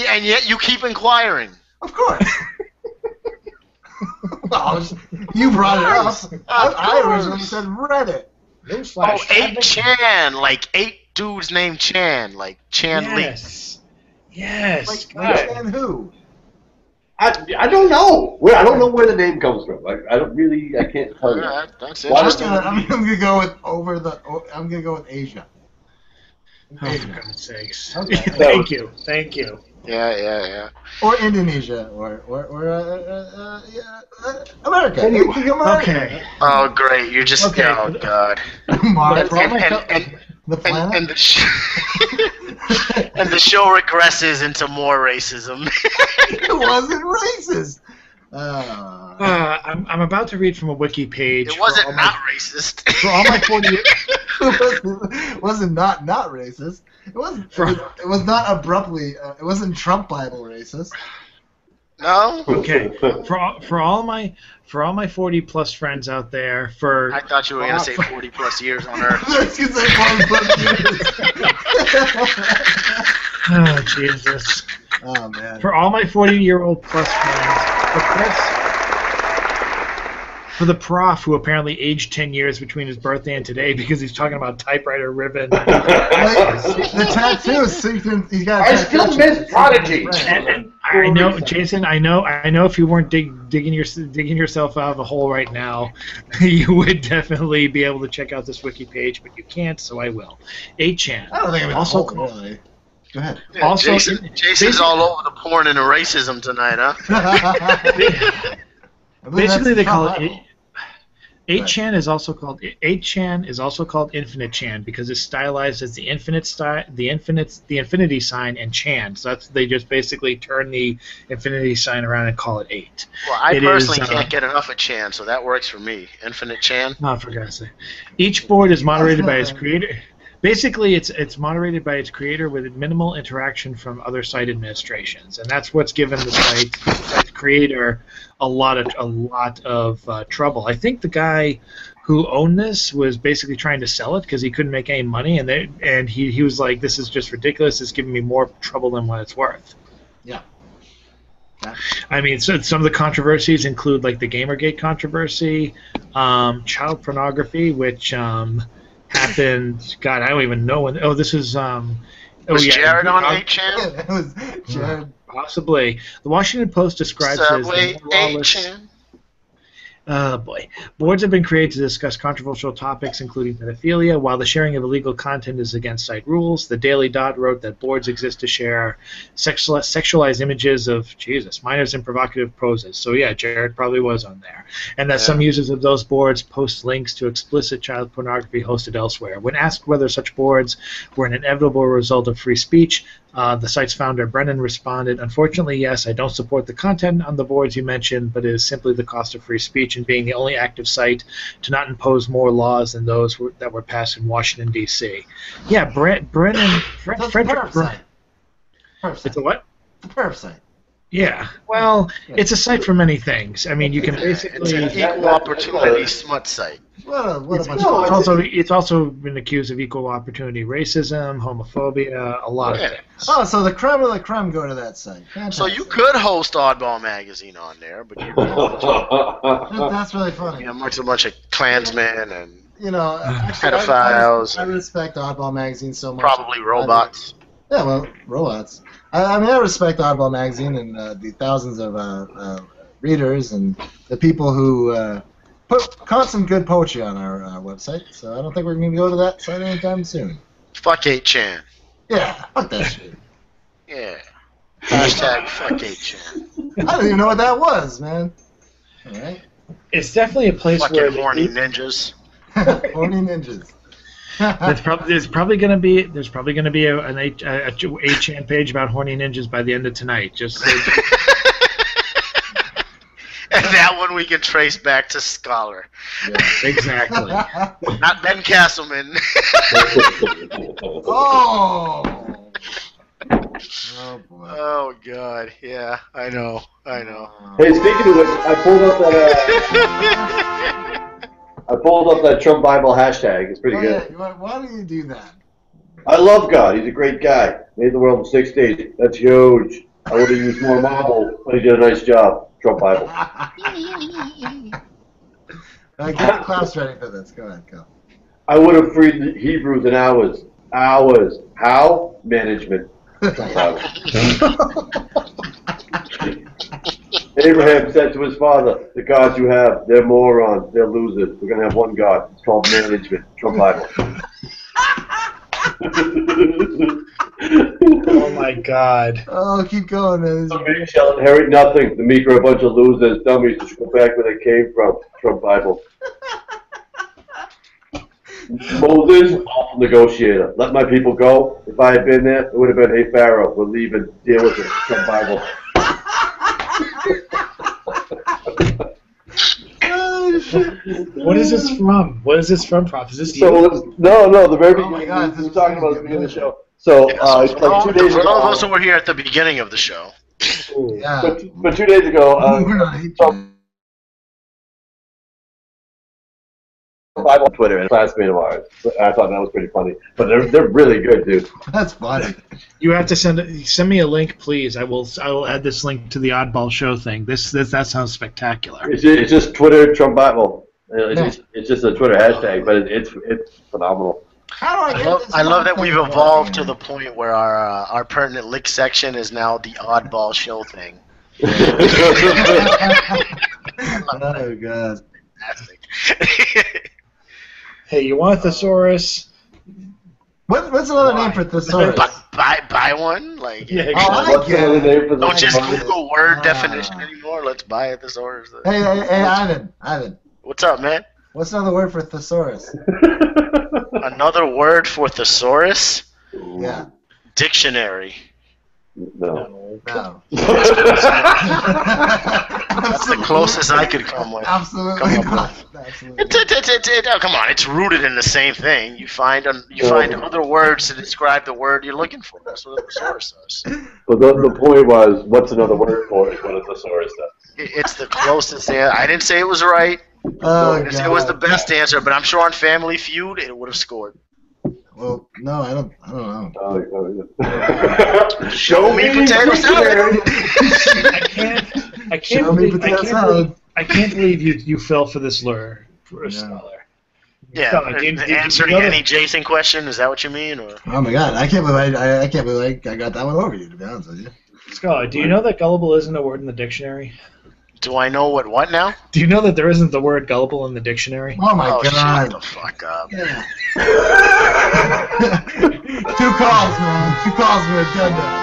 A: and yet you keep inquiring.
B: Of course. Well, you brought it up. I originally said Reddit.
A: Oh, 8chan, like 8 dudes named Chan, like Chan
D: Yes. Yes.
B: Like Chan who?
C: I don't know. I don't know where the name comes from. I can't tell you.
A: That's
B: I'm
A: interesting.
B: gonna go with I'm gonna go with Asia.
D: Oh, for God's sakes.
B: Okay.
D: Thank you.
A: Yeah.
B: Or Indonesia, or America.
D: Okay.
A: Oh, great! You're just
D: Okay.
A: oh god.
B: Mars.
A: The planet. And the show regresses into more racism.
B: It wasn't racist.
D: I'm about to read from a wiki page.
A: It wasn't not racist.
D: For all my 40 years.
B: It wasn't not racist. It wasn't. It was not abruptly. It wasn't Trump Bible racist.
A: No.
D: Okay. For all my 40 plus friends out there,
A: I thought you were gonna say 40 plus years on Earth.
D: Oh Jesus.
B: Oh man.
D: For all my 40-year-old plus friends, for the prof who apparently aged 10 years between his birthday and today because he's talking about typewriter ribbon.
B: The tattoos. So he's got.
C: I still miss Prodigy.
D: And I know, Jason. I know. If you weren't digging yourself out of a hole right now, you would definitely be able to check out this wiki page, but you can't, so I will. 8chan.
B: I don't think I'm in
D: also
B: a hole, really. Go ahead.
A: Yeah,
D: also,
A: Jason's all over the porn and the racism tonight, huh?
D: Basically, they call it 8chan is also called 8chan is also called infinite chan because it's stylized as the infinity sign and chan. So they just basically turn the infinity sign around and call it 8.
A: Well, I personally can't get enough of Chan, so that works for me. Infinite Chan.
D: Oh, for God's sake! Each board is moderated by its creator. Basically, it's moderated by its creator with minimal interaction from other site administrations, and that's what's given the site's creator a lot of trouble. I think the guy who owned this was basically trying to sell it because he couldn't make any money, and he was like, "This is just ridiculous. It's giving me more trouble than what it's worth."
B: Yeah.
D: I mean, so some of the controversies include like the Gamergate controversy, child pornography, which happened. God, I don't even know when. Oh, this is.
A: Was Jared on 8chan?
B: Yeah, that was Jared.
D: Possibly. The Washington Post describes it as
A: Subway
D: the more lawless.
A: 8chan.
D: Oh boy. Boards have been created to discuss controversial topics, including pedophilia. While the sharing of illegal content is against site rules, the Daily Dot wrote that boards exist to share sexualized images of minors in provocative poses. So yeah, Jared probably was on there. And that some users of those boards post links to explicit child pornography hosted elsewhere. When asked whether such boards were an inevitable result of free speech, the site's founder, Brennan, responded, "Unfortunately, yes, I don't support the content on the boards you mentioned, but it is simply the cost of free speech and being the only active site to not impose more laws than those that were passed in Washington, D.C." Yeah, Brennan...
B: Perv site.
D: It's a what?
B: The perv site.
D: Yeah. Well, it's a site for many things. I mean, you can
A: It's
D: basically.
A: an equal opportunity smut site.
B: What a bunch
D: It's also been accused of equal opportunity racism, homophobia, a lot of
A: Yeah.
D: things.
B: Oh, so the creme of the creme go to that site.
A: So
B: Fantastic.
A: you could host Oddball magazine on there, but you'd be
B: That's really funny.
A: a bunch of Klansmen and
B: You know, actually,
A: pedophiles,
B: I respect Oddball magazine so much.
A: probably robots.
B: Yeah, well, robots. I mean, I respect Oddball magazine and the thousands of readers and the people who put constant good poetry on our website. So I don't think we're going to go to that site anytime soon.
A: Fuck 8chan.
B: Yeah, fuck that shit.
A: Yeah. Hashtag fuck 8chan.
B: I don't even know what that was, man. All right.
D: It's definitely a place
A: Fucking
D: where
A: horny ninjas.
B: Horny ninjas.
D: there's probably going to be an 8chan page about horny ninjas by the end of tonight. Just so,
A: And that one we can trace back to Scholar.
B: Yeah.
D: exactly.
A: Not Ben Castleman.
B: Oh! Oh, boy.
A: Oh, God. Yeah, I know.
C: Hey, speaking of which, I pulled up that Trump Bible hashtag. It's pretty good.
B: Yeah, why do you do that?
C: I love God. He's a great guy. Made the world in 6 days. That's huge. I would have used more marble, but he did a nice job. Trump Bible.
B: Get the class ready for this. Go ahead, go.
C: I would have freed the Hebrews in hours. Hours. How? Management. Trump Bible. Abraham said to his father, the gods you have, they're morons, they're losers. We're going to have one God. It's called management. Trump Bible.
D: Oh my God.
B: Oh, keep going, man.
C: The meek shall inherit nothing. The meek are a bunch of losers, dummies that should go back where they came from. Trump Bible. Moses, awful negotiator. Let my people go. If I had been there, it would have been, hey, Pharaoh, we're leaving. Deal with it. Trump Bible.
D: What is this from? What is this from, Prof? Is this you?
C: So, no, the very
B: Oh my
C: beginning.
B: God,
C: We
B: this
C: were talking
B: is
C: about
B: gonna
C: the
B: get
C: beginning of the
B: good.
C: show. So,
A: Yeah,
C: it's like 2 days
A: for
C: ago.
A: those who were here at the beginning of the show.
D: Ooh.
B: Yeah.
C: But 2 days ago,
B: We're not hating.
C: Bible on Twitter, and a classmate of ours. I thought that was pretty funny. But they're really good, dude.
B: That's funny.
D: You have to send me a link, please. I will add this link to the Oddball Show thing. That sounds spectacular.
C: It's just Twitter Trump Bible. It's just a Twitter hashtag, but it's phenomenal.
B: How do I get this
A: I love that
B: thing
A: we've
B: going?
A: evolved to the point where our pertinent lick section is now the Oddball Show thing.
B: Oh, God.
A: Fantastic.
D: Hey, you want a thesaurus?
B: What's another name for thesaurus?
A: buy one? Like,
D: Yeah,
B: Oh, I
C: What's the other
B: get it.
C: name for the
A: don't just
C: thesaurus?
A: Google word
B: Ah.
A: definition anymore. Let's buy a thesaurus.
B: Hey, Ivan.
A: What's up, man?
B: What's another word for thesaurus?
A: Another word for thesaurus?
B: Yeah.
A: Dictionary.
C: No.
B: No.
A: That's the closest I could come with.
B: Absolutely
A: Come
B: not.
A: up
B: Absolutely.
A: Oh, come on, it's rooted in the same thing. You find other words to describe the word you're looking for. That's what a thesaurus does.
C: But the point was, what's another word for it? What a thesaurus does.
A: It's the closest answer. I didn't say it was right.
B: Oh,
A: I didn't say it was the
B: God.
A: best answer, but I'm sure on Family Feud it would have scored.
B: Well, no, I don't know.
A: Show me potato salad.
D: I
B: Show me potato salad.
D: can't believe you fell for this lure, for a
B: Yeah.
D: scholar.
A: Yeah,
D: Scholar, do you
A: answering
D: know that-
A: any Jason question. Is that what you mean? Or
B: Oh my God, I can't believe I got that one over you. To be honest with you.
D: Scholar, do you know that gullible isn't a word in the dictionary?
A: do I know what now?
D: Do you know that there isn't the word gullible in the dictionary?
B: Oh my
A: Shut
B: God.
A: the fuck up.
B: Yeah. 2 calls, man. 2 calls and we're done now.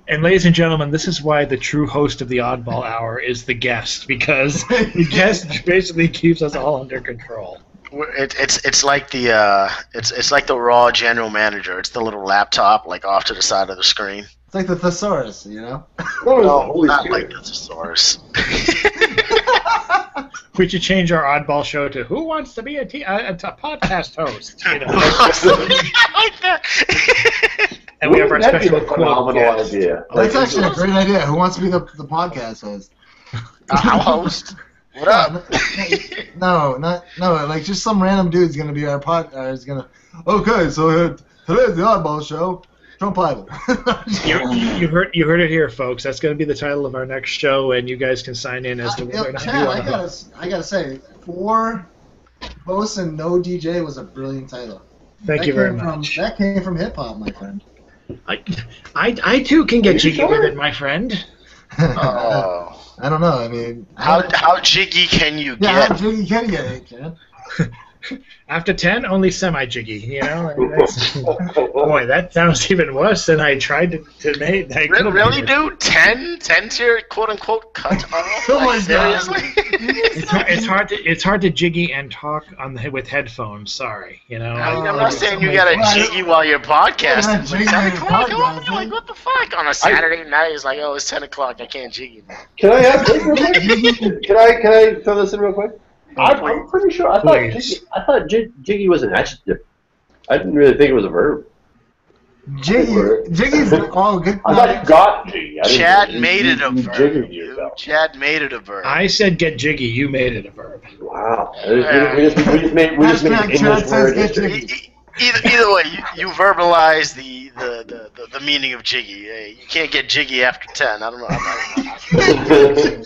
D: And ladies and gentlemen, this is why the true host of the Oddball Hour is the guest, because the guest basically keeps us all under control.
A: It's like the it's like the Raw general manager. It's the little laptop like off to the side of the screen.
B: It's like the thesaurus, you know?
A: No,
C: Holy
A: not
C: shit.
A: like the thesaurus.
D: We should change our oddball show to "Who Wants to Be a Podcast Host?" You know.
A: I like that.
D: And we have our
C: That'd be
D: special
C: a phenomenal
D: quote.
C: idea.
B: That's actually a great idea. Who wants to be the podcast host?
A: I'll host. What up?
B: No, like just some random dude's gonna be our is gonna. Okay, so today's the Oddball Show. Trump Bible.
D: You heard it here, folks. That's going to be the title of our next show, and you guys can sign in as to whether or not you
B: Chad,
D: want to.
B: I gotta say, 4 hosts and no DJ was a brilliant title.
D: Thank you very much.
B: That came from hip hop, my friend.
D: I too can get jiggy with it, my friend.
A: Oh.
B: I don't know. I mean,
A: How jiggy can you
B: yeah, how
A: get?
B: jiggy can you get, Chad?
D: After 10, only semi-jiggy, you know? Boy, that sounds even worse than I tried to make.
A: Really, dude? 10 to your quote-unquote cut off?
B: Oh my
A: Seriously?
D: It's hard to jiggy and talk with headphones, sorry, you know?
A: I'm not saying you gotta jiggy while you're podcasting.
B: Jiggy
A: But 10
B: while
A: o'clock,
B: you're podcasting.
A: like, what the fuck? On a Saturday night, it's like, oh, it's 10 o'clock, I can't jiggy now.
C: Can I ask this real quick? Can I throw this in real quick? I'm pretty sure. I thought jiggy was an adjective. I didn't really think it was a verb.
B: Jiggy's all good.
C: I thought you got jiggy.
A: Chad made it a
C: you
A: verb.
C: jiggered yourself.
A: Chad made it a verb.
D: I said get jiggy, you made it a verb.
C: Wow. We just made
B: Hashtag
C: English
B: Chad says
C: word
B: get
C: history.
B: jiggy.
A: Either way, you verbalize the meaning of jiggy. Hey, you can't get jiggy after 10. I don't know.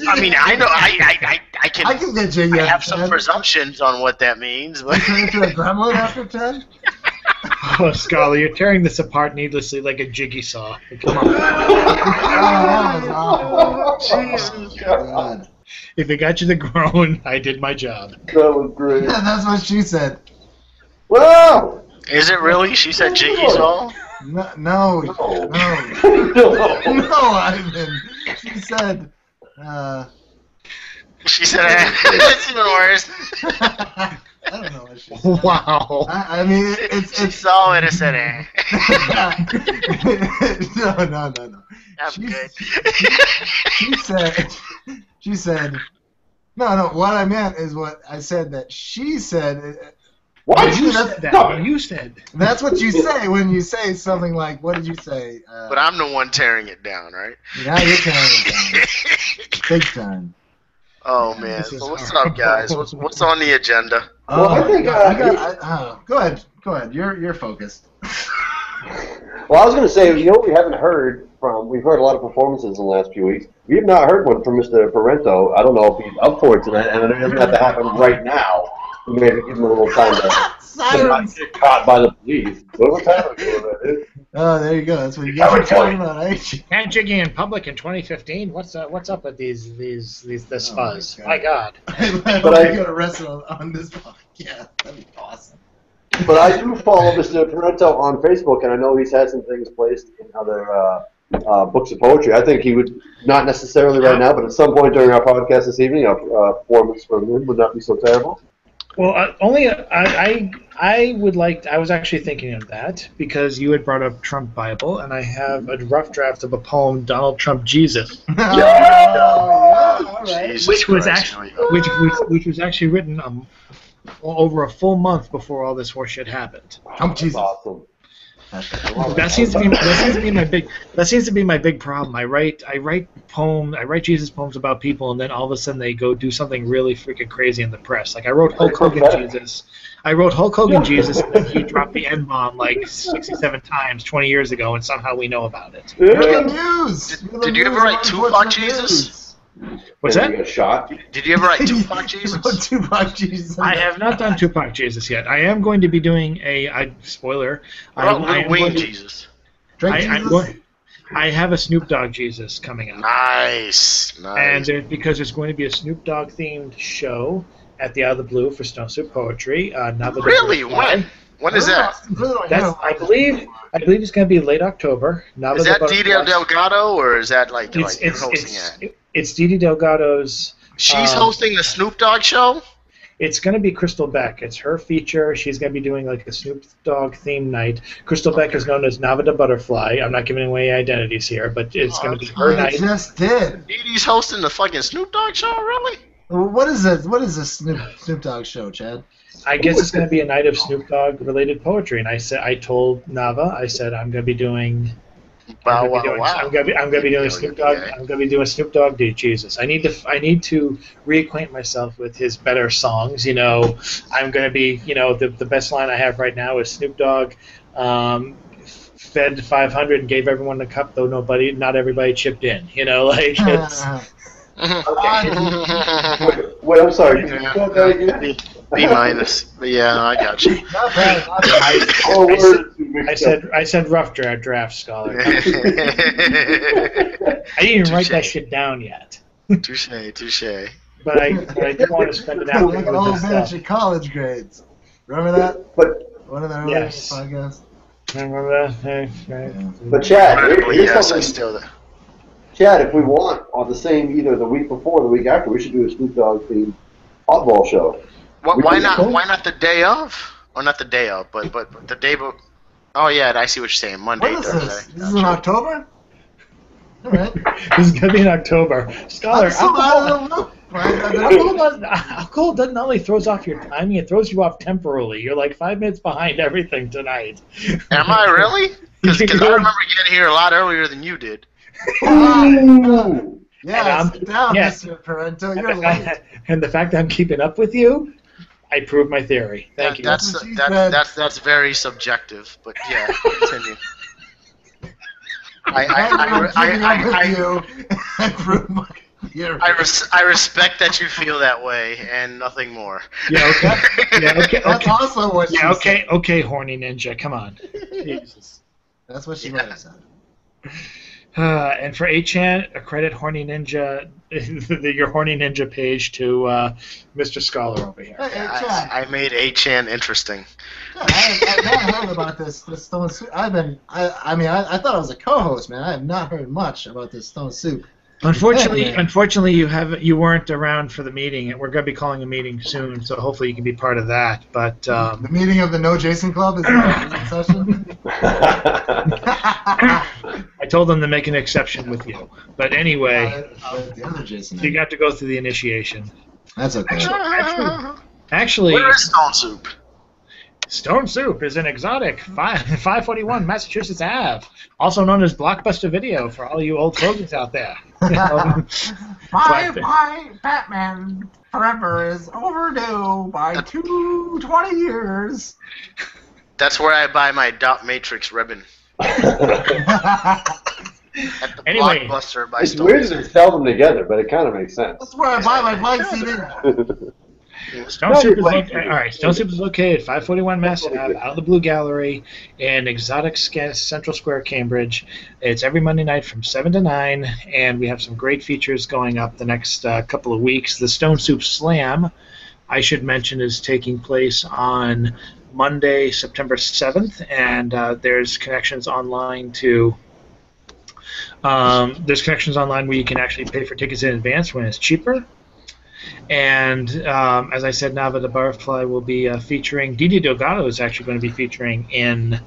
A: I mean, I know I can
B: get jiggy.
A: I have
B: after
A: some
B: 10.
A: presumptions on what that means, but
B: Turn into a gremlin after 10?
D: Oh, Scully, you're tearing this apart needlessly like a jiggy saw. Come on.
B: Jesus God.
D: If it got you to groan, I did my job.
C: That was great.
B: Yeah, that's what she said.
C: Wow.
A: is it really? She said jiggy saw.
B: No, Ivan. She said.
A: She said it's even worse.
B: I don't know what she said.
D: Wow.
B: I mean,
A: She
B: it's
A: saw it and said,
B: no.
A: I'm good.
B: She said. No. What I meant is what I said that she said.
C: What?
D: You said that. You said.
B: That's what you say when you say something like, "What did you say?"
A: But I'm the one tearing it down, right?
B: Now you're tearing it down, big time.
A: Oh man. So what's up, guys? What's on the agenda?
C: Well, I think
B: go ahead. You're focused.
C: Well, I was going to say, you know what we haven't heard from? We've heard a lot of performances in the last few weeks. We have not heard one from Mr. Parento. I don't know if he's up for it tonight, and it doesn't have to happen right now. We maybe give him a little time to not get caught by the police. What time are we doing that, dude?
B: Oh, there you go. That's what you guys are talking about, right?
D: Can't jiggy in public in 2015. What's up with this fuzz? My God.
B: But I get arrested on this podcast. That'd be awesome.
C: But I do follow Mr. Parento on Facebook, and I know he's had some things placed in other books of poetry. I think he would, not necessarily right now, but at some point during our podcast this evening, a performance from him would not be so terrible.
D: Well, I would like. I was actually thinking of that because you had brought up Trump Bible, and I have a rough draft of a poem, Donald Trump Jesus, which was actually written over a full month before all this horseshit happened.
B: Jesus.
C: Awesome.
D: That seems to be my big problem. I write Jesus poems about people, and then all of a sudden they go do something really freaking crazy in the press. Like I wrote Hulk Hogan Jesus. And then he dropped the N-bomb like 67 times 20 years ago, and somehow we know about it.
B: You're the news.
A: Did you ever write Tupac Jesus?
D: What's that?
C: You get shot?
A: Did you ever write Tupac Jesus?
B: Tupac Jesus.
D: I have not done Tupac Jesus yet. I am going to be doing spoiler.
A: What about Lil Wayne Jesus?
B: Drake Jesus?
D: I have a Snoop Dogg Jesus coming up.
A: Nice.
D: And because there's going to be a Snoop Dogg themed show at the Out of the Blue for Stone Soup Poetry.
A: Really? When? When is that?
D: I believe it's going to be late October.
A: Is that Didi Delgado, or is that like you're hosting it?
D: It's Didi Delgado's.
A: She's hosting the Snoop Dogg show?
D: It's going to be Crystal Beck. It's her feature. She's going to be doing like a Snoop Dogg theme night. Crystal Beck is known as Nava the Butterfly. I'm not giving away identities here, but it's going to be her night.
B: I just did.
A: Didi's hosting the fucking Snoop Dogg show, really?
B: What is this? What is this Snoop Dogg show, Chad?
D: I guess it's going to be a night of Snoop Dogg related poetry, and I told Nava, I said I'm going to be doing.
A: Wow, wow, wow.
D: I'm gonna be doing Snoop Dogg. I'm gonna be doing Snoop Dogg Day Jesus. I need to reacquaint myself with his better songs. You know, I'm gonna be, the best line I have right now is Snoop Dogg fed 500 and gave everyone a cup, though not everybody chipped in. You know, like it's.
C: Wait, I'm sorry. Can you quote that again?
A: B minus. Yeah, I got you.
B: Not bad.
D: I said rough draft scholar. I didn't even write that shit down yet.
A: Touche.
D: But I do want to spend an hour
B: Like an old batch of college grades. Remember that?
C: But
B: One of the earlier podcasts.
D: remember that?
C: but Chad, here's
A: Yes, I
C: something.
A: still.
C: Chad, if we want on the same either the week before or the week after, we should do a Snoop Dogg themed oddball show.
A: Why not? Why not the day of? Or not the day of, but the day before. Oh yeah, I see what you're saying. Monday,
B: What is
A: Thursday.
B: this? This is in October? All right.
D: This is gonna be in October. Scholar,
B: I'm so out of the loop.
D: alcohol doesn't only throws off your timing; it throws you off temporally. You're like 5 minutes behind everything tonight.
A: Am I really? Because I remember getting here a lot earlier than you did.
C: Ooh.
B: Yeah, sit down,
D: yeah.
B: Mr. Parento. You're late.
D: And the fact that I'm keeping up with you, I prove my theory. Thank you.
A: That's
B: That's what she said.
A: that's very subjective, but yeah, continue. I
B: prove my theory.
A: I respect that you feel that way, and nothing more.
D: Yeah, okay. Yeah, okay.
B: That's
D: Okay.
B: also what she
D: Yeah,
B: said.
D: okay, horny ninja. Come on. Jesus.
B: That's what she might have said.
D: And for 8chan, accredit Horny Ninja, your Horny Ninja page to Mr. Scholar over here.
B: Hey, Chad.
A: I made 8chan interesting.
B: Yeah, I've not heard about this Stone Soup. I thought I was a co-host, man. I have not heard much about this Stone Soup.
D: Unfortunately, you weren't around for the meeting. We're going to be calling a meeting soon, so hopefully you can be part of that. But
B: The meeting of the No Jason Club is in session.
D: I told them to make an exception with you. But anyway,
B: The other Jason.
D: you got to go through the initiation.
B: That's okay.
D: Actually,
A: Where is Stone Soup?
D: Stone Soup is an exotic 541 Massachusetts Ave, also known as Blockbuster Video for all you old fogies out there.
B: My Batman Forever is overdue by 20 years.
A: That's where I buy my dot matrix ribbon. At the
D: Anyway,
A: Blockbuster by
C: It's
A: Stone
C: weird
A: Soup.
C: to sell them together, but it kind of makes sense.
B: That's where I buy my bike CD.
D: Stone Soup is located at 541 Mass Ave, out of the Blue Gallery, in exotic Central Square, Cambridge. It's every Monday night from 7 to 9, and we have some great features going up the next couple of weeks. The Stone Soup Slam, I should mention, is taking place on Monday, September 7th, and there's connections online where you can actually pay for tickets in advance when it's cheaper. And as I said, Nava the Butterfly will be featuring. Didi Delgado is actually going to be featuring in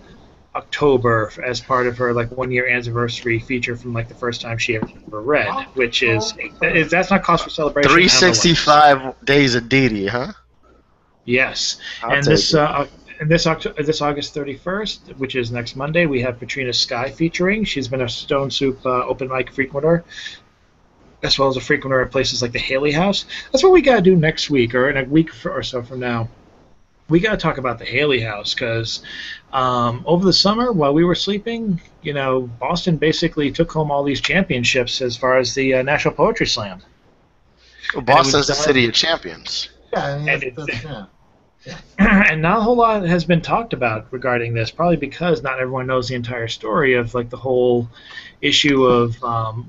D: October as part of her 1 year anniversary feature from the first time she ever read, which is that's not cause for celebration.
A: 365 days of Didi, huh?
D: Yes,
A: I'll
D: and
A: take
D: this August 31st, which is next Monday, we have Katrina Sky featuring. She's been a Stone Soup open mic frequenter, as well as a frequenter at places like the Haley House. That's what we got to do next week, or in a week or so from now. We got to talk about the Haley House, because over the summer, while we were sleeping, Boston basically took home all these championships as far as the National Poetry Slam.
A: Well, Boston's the city of champions.
B: Yeah,
D: And not a whole lot has been talked about regarding this, probably because not everyone knows the entire story of the whole issue of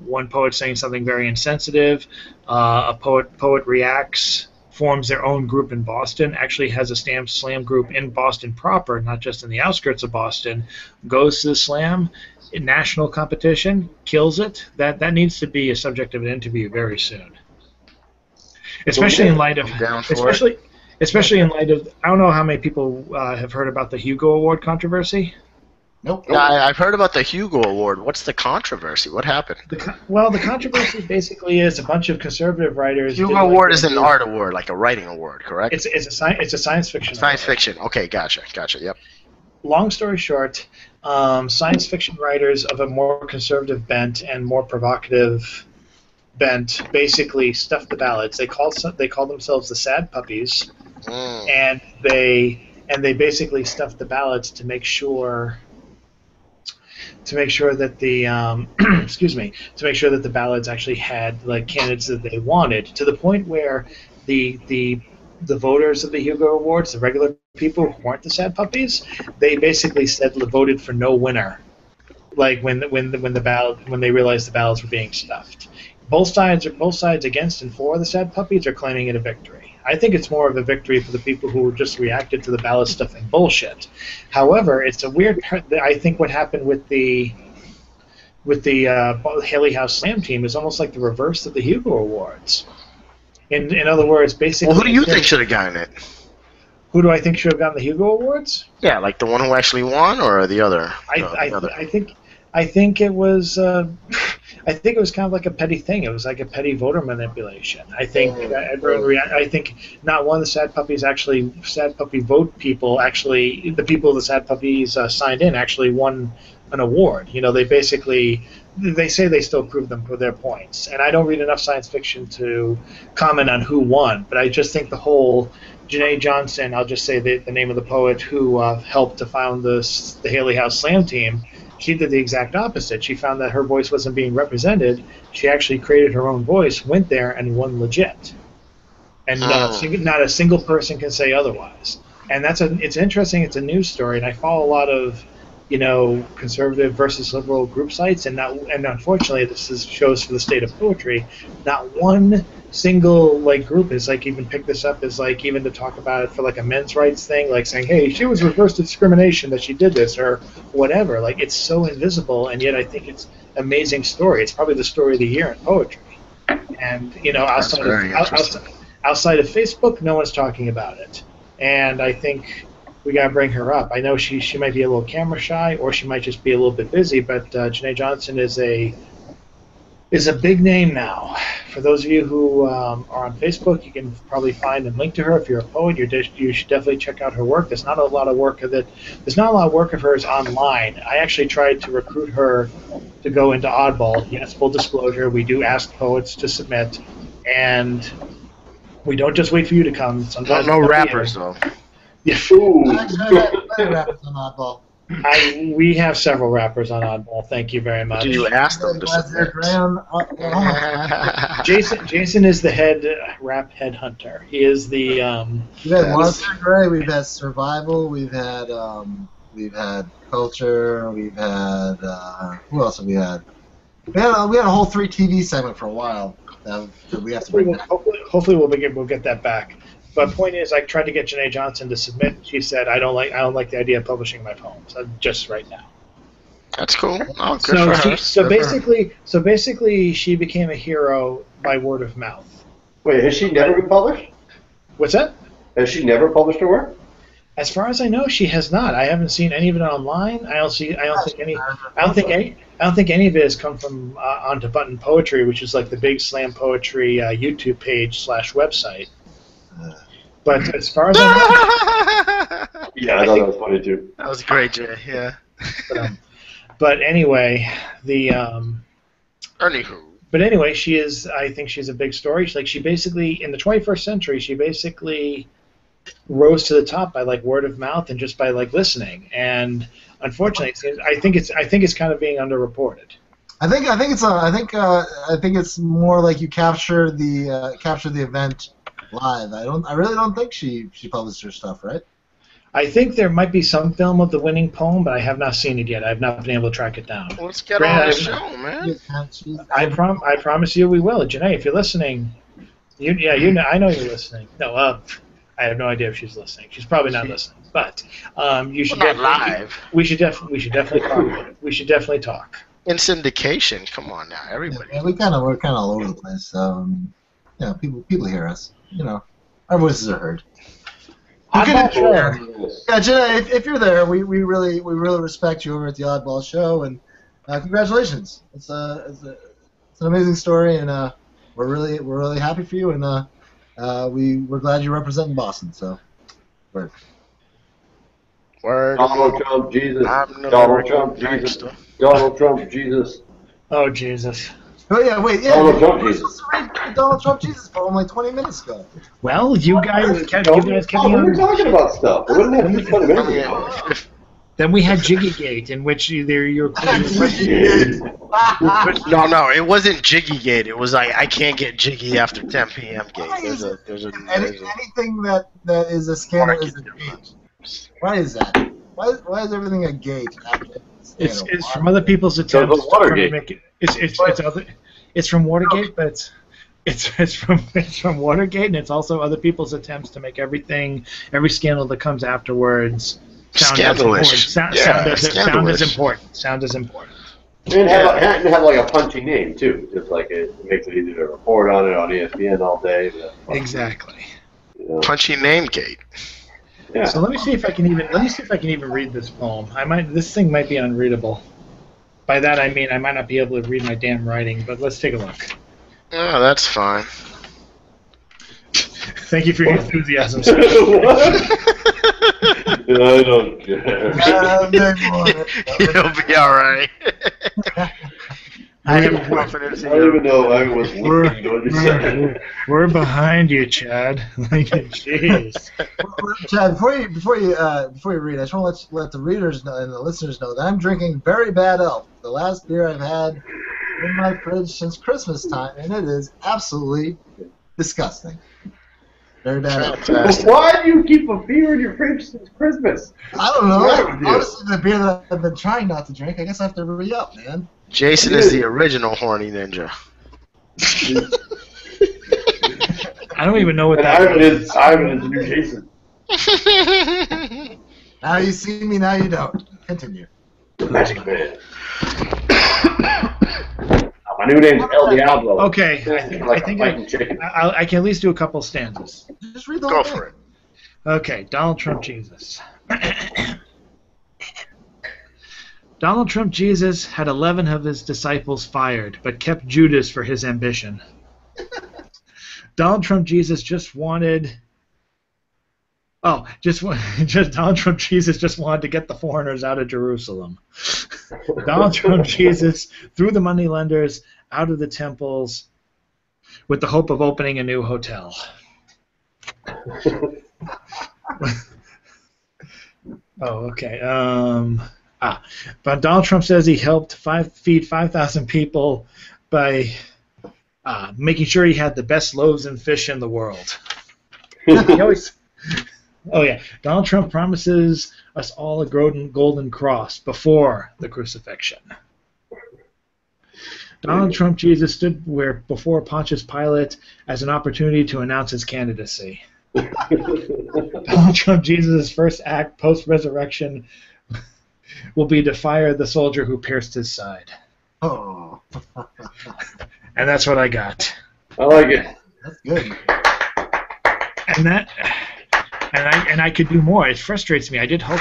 D: one poet saying something very insensitive, a poet reacts, forms their own group in Boston, actually has a slam group in Boston proper, not just in the outskirts of Boston, goes to the slam, national competition, kills it. That needs to be a subject of an interview very soon. Especially in light of I don't know how many people have heard about the Hugo Award controversy.
B: Nope.
A: Yeah, I've heard about the Hugo Award. What's the controversy? What happened?
D: The controversy basically is a bunch of conservative writers.
A: Hugo Award is an art award, like a writing award, correct?
D: It's a science fiction.
A: Science
D: award.
A: fiction. Okay, gotcha. Yep.
D: Long story short, science fiction writers of a more conservative bent and more provocative bent basically stuffed the ballots. They call themselves the Sad Puppies, and they basically stuffed the ballots to make sure that the to make sure that the ballots actually had like candidates that they wanted, to the point where the voters of the Hugo Awards, the regular people who weren't the Sad Puppies, they basically voted for no winner. Like when they realized the ballots were being stuffed, both sides against and for the Sad Puppies are claiming it a victory. I think it's more of a victory for the people who just reacted to the ballot stuffing bullshit. However, it's a weird. I think what happened with the Haley House Slam team is almost like the reverse of the Hugo Awards. In other words, basically.
A: Well, who do you think should have gotten it?
D: Who do I think should have gotten the Hugo Awards?
A: Yeah, like the one who actually won, or the other?
D: I think it was. I think it was kind of like a petty thing. It was like a petty voter manipulation. I think I think not one of the Sad Puppies Sad Puppy vote people actually, the people of the Sad Puppies signed in actually won an award. You know, they say they still prove them for their points. And I don't read enough science fiction to comment on who won, but I just think the whole Janae Johnson, I'll just say the name of the poet who helped to found the Haley House Slam team. She did the exact opposite. She found that her voice wasn't being represented. She actually created her own voice, went there, and won legit. And not a single person can say otherwise. And it's interesting. It's a news story, and I follow a lot of, conservative versus liberal group sites, and unfortunately, this shows for the state of poetry. Not one single group is even picked this up as even to talk about it for a men's rights thing, saying, hey, she was reverse discrimination that she did this or whatever. It's so invisible, and yet I think it's an amazing story. It's probably the story of the year in poetry. And outside of Facebook, no one's talking about it. And I think we gotta bring her up. I know she might be a little camera shy, or she might just be a little bit busy, but Janae Johnson is a big name now. For those of you who are on Facebook, you can probably find and link to her. If you're a poet, you should definitely check out her work. There's not a lot of work of hers online. I actually tried to recruit her to go into Oddball. Yes, full disclosure, we do ask poets to submit, and we don't just wait for you to come. Sometimes
A: no rappers though.
D: Yeah.
B: Actually, rappers on Oddball.
D: We have several rappers on Oddball. Thank you very much.
A: Do you ask them to submit?
D: Jason is the head rap headhunter. He is the.
B: We've had Monster Gray. We've had Survival. We've had Culture. We've had who else have we had? We had a whole 3 TV segment for a while that we have to bring back.
D: Hopefully we'll get that back. But point is, I tried to get Janae Johnson to submit. She said, "I don't like the idea of publishing my poems just right now."
A: That's cool. Oh, good for her.
D: So basically, she became a hero by word of mouth.
C: Wait, has she never been published?
D: What's that?
C: Has she never published her work?
D: As far as I know, she has not. I haven't seen any of it online. I don't think any of it has come from onto Button Poetry, which is like the big slam poetry YouTube page / website. But as far as I know,
C: yeah, I thought that was funny too.
A: That was great, Jay. Yeah.
D: But anyway,
A: Anywho.
D: But anyway, I think she's a big story. She basically, in the 21st century, she basically rose to the top by word of mouth and just by listening. And unfortunately, I think it's kind of being underreported.
B: I think it's more like you capture the event live. I really don't think she published her stuff, right?
D: I think there might be some film of the winning poem, but I have not seen it yet. I have not been able to track it down.
A: Let's get on the show, man.
D: I promise you we will. Janae, if you're listening, I know you're listening. No, I have no idea if she's listening. She's probably not listening, but you should
A: live.
D: We should definitely talk. We should definitely talk.
A: In syndication, come on now, everybody.
B: Yeah, we're kind of all over the place. People hear us. Our voices are heard. Get
C: Cool.
B: there. Yeah, Jenna, if you're there, we really respect you over at the Oddball Show, and congratulations. It's an amazing story, and we're really happy for you, and we're glad you're representing Boston. So, word.
C: Donald Trump, Jesus.
A: I'm the
C: Donald Trump, Jesus.
A: gangster.
C: Donald Trump, Jesus.
D: Oh, Jesus.
B: Oh yeah, wait, yeah.
C: Donald Trump,
B: We were
C: Jesus.
B: supposed to read the Donald Trump Jesus poem like 20 minutes ago.
D: Well, you guys kept
C: We
D: me
C: were talking about stuff. It wouldn't have been 20 minutes
A: I mean,
C: ago.
D: Then we had Jiggygate, in which you're
A: no, it wasn't Jiggy Gate. It was like I can't get jiggy after 10 p.m. Gate.
B: Anything that is a scandal is a gate. Why is that? Why is everything a gate after scandal?
D: it's from other people's attempts to try to make it. It's from Watergate, but it's from Watergate, and it's also other people's attempts to make every scandal that comes afterwards sound as important. Sound as important.
C: And have like a punchy name too. Just like it makes it easy to report on it on ESPN all day.
D: Exactly.
C: You know.
A: Punchy name gate.
C: Yeah.
D: So let me see if I can even read this poem. This thing might be unreadable. By that I mean I might not be able to read my damn writing, but let's take a look.
A: Oh, that's fine.
D: Thank you for your enthusiasm.
C: I don't care.
A: You'll be all right. I have confidence in
C: I don't
A: you.
C: even know I was listening to what you said.
D: We're behind you, Chad. Jeez.
B: Chad, before you read, I just want to let the readers know and the listeners know that I'm drinking Very Bad Elf, the last beer I've had in my fridge since Christmas time, and it is absolutely disgusting. Very bad Elf.
A: Fantastic.
C: Why do you keep a beer in your fridge since Christmas?
B: I don't know.
C: What's wrong with you?
B: Honestly, the beer that I've been trying not to drink, I guess I have to re-up, man.
A: Jason is the original horny ninja.
D: I don't even know what
C: And
D: that
C: Ivan is the new Jason.
B: Now you see me, now you don't. Continue.
C: Magic Man. My new name's El Diablo.
D: Okay, I think I can at least do a couple stanzas.
B: Just read the
A: Go
B: whole
A: for
B: thing.
A: it.
D: Okay, Donald Trump Jesus. Donald Trump Jesus had 11 of his disciples fired, but kept Judas for his ambition. Donald Trump Jesus Donald Trump Jesus just wanted to get the foreigners out of Jerusalem. Donald Trump Jesus threw the moneylenders out of the temples with the hope of opening a new hotel. Oh, okay. But Donald Trump says he helped feed 5,000 people by making sure he had the best loaves and fish in the world. Oh yeah, Donald Trump promises us all a golden cross before the crucifixion. Donald Trump Jesus stood before Pontius Pilate as an opportunity to announce his candidacy. Donald Trump Jesus' first act post-resurrection will be to fire the soldier who pierced his side.
B: Oh.
D: And that's what I got.
C: I like it.
B: That's good.
D: And I could do more. It frustrates me. I did Hulk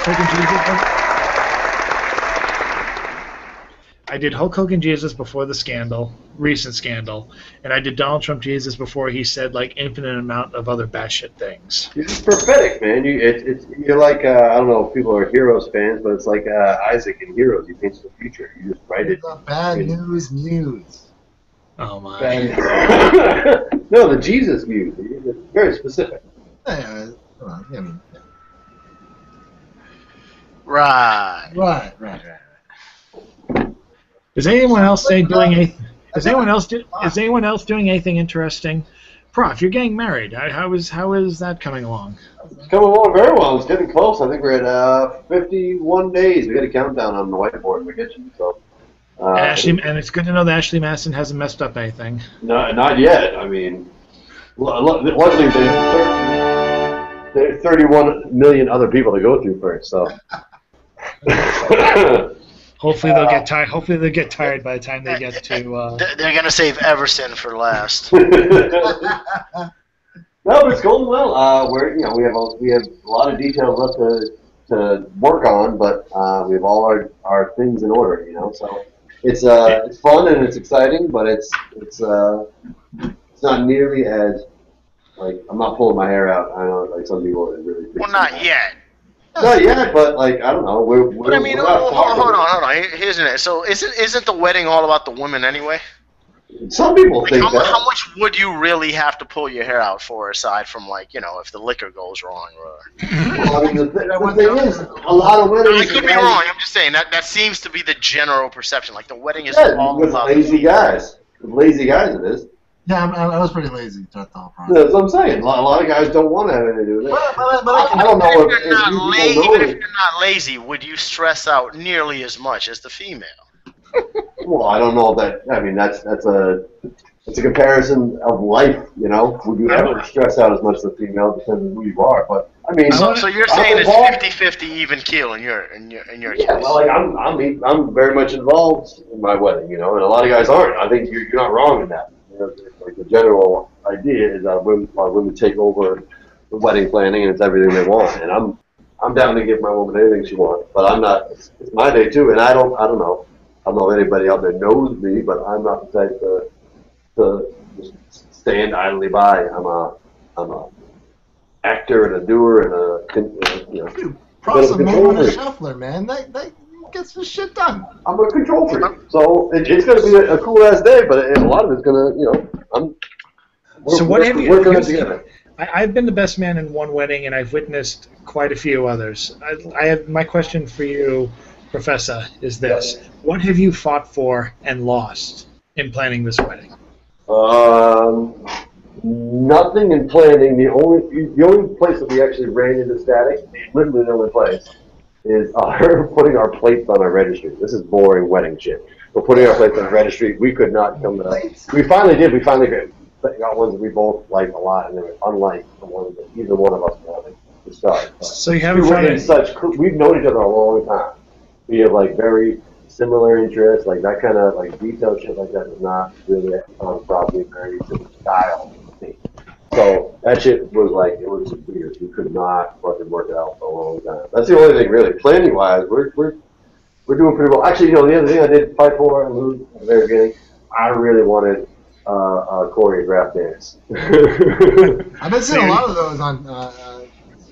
D: Hogan Jesus before the recent scandal, and I did Donald Trump Jesus before he said like infinite amount of other batshit things.
C: You're just prophetic, man. You're like I don't know if people are Heroes fans, but it's like Isaac in Heroes. He paints the future. You just write it.
B: It's a bad news muse.
D: Oh my!
C: No, the Jesus muse. It's very specific.
B: Yeah,
A: Right.
B: Right.
D: Is anyone else doing anything? Is anyone else doing anything interesting? Prof, you're getting married. How is that coming along?
C: It's coming along very well. It's getting close. I think we're at 51 days. We got a countdown on the whiteboard in the kitchen. So.
D: And it's good to know that Ashley Madison hasn't messed up anything.
C: No, not yet. I mean, luckily there's 31 million other people to go through first. So.
D: Hopefully they'll get tired. Hopefully they'll get tired by the time they get to.
A: They're gonna save Everson for last.
C: No, but it's going well. We have a lot of details left to work on, but we have all our things in order. So it's fun and it's exciting, but it's not nearly as like I'm not pulling my hair out. I know like some people that really.
A: Well, not yet.
C: Not yet, but like I don't know.
A: But I mean,
C: we're not
A: hold on. Here's the So isn't the wedding all about the women anyway?
C: Some people
A: Like,
C: think
A: how
C: that.
A: much would you really have to pull your hair out for, aside from like if the liquor goes wrong? Or...
C: Well, I mean, the thing is, a lot of weddings.
A: I could be wrong. I'm just saying that seems to be the general perception. Like the wedding is
C: Yeah,
A: all
C: with
A: about
C: lazy guys. With lazy guys, it is.
B: Yeah, I was pretty lazy throughout the whole process.
C: That's what I'm saying. A lot of guys don't want to have anything to do with it.
B: But
C: I don't know
A: Even if you're not
C: know
A: even if you're not lazy, would you stress out nearly as much as the female?
C: Well, I don't know if that. I mean, that's a comparison of life. Would you ever stress out as much as the female, depending on who you are? But I mean,
A: So you're saying it's 50-50 even keel in your case?
C: Yeah, well, like I'm very much involved in my wedding, and a lot of guys aren't. I think you're not wrong in that. Like the general idea is that women take over the wedding planning and it's everything they want, and I'm down to give my woman anything she wants, but I'm not. It's my day too, and I don't know. I don't know if anybody out there knows me, but I'm not the type to just stand idly by. I'm a actor and a doer and
B: dude, Prost man and a shuffler, man. They gets the shit done.
C: I'm a control freak, so it's going to be a cool ass day. But a lot of it's going to, we're going together.
D: I've been the best man in one wedding, and I've witnessed quite a few others. I have my question for you, Professor, is this: what have you fought for and lost in planning this wedding?
C: Nothing in planning. The only place that we actually ran into static, literally the only place, is her putting our plates on our registry. This is boring wedding shit. We're putting our plates on the registry. We could not come to that. We finally did. We finally got ones that we both liked a lot, and they were unlike the ones that either one of us wanted to start.
D: So you haven't found any...
C: We've known each other a long time. We have like very similar interests, like that kind of like detailed shit like that is not really probably very similar style to me. So that shit was like, it was weird. We could not fucking work it out for a long time. That's the only thing really. Planning wise, we're doing pretty well. Actually, the other thing I did fight for and lose at the very beginning, I really wanted a choreographed dance.
B: I've been seeing a lot of those on.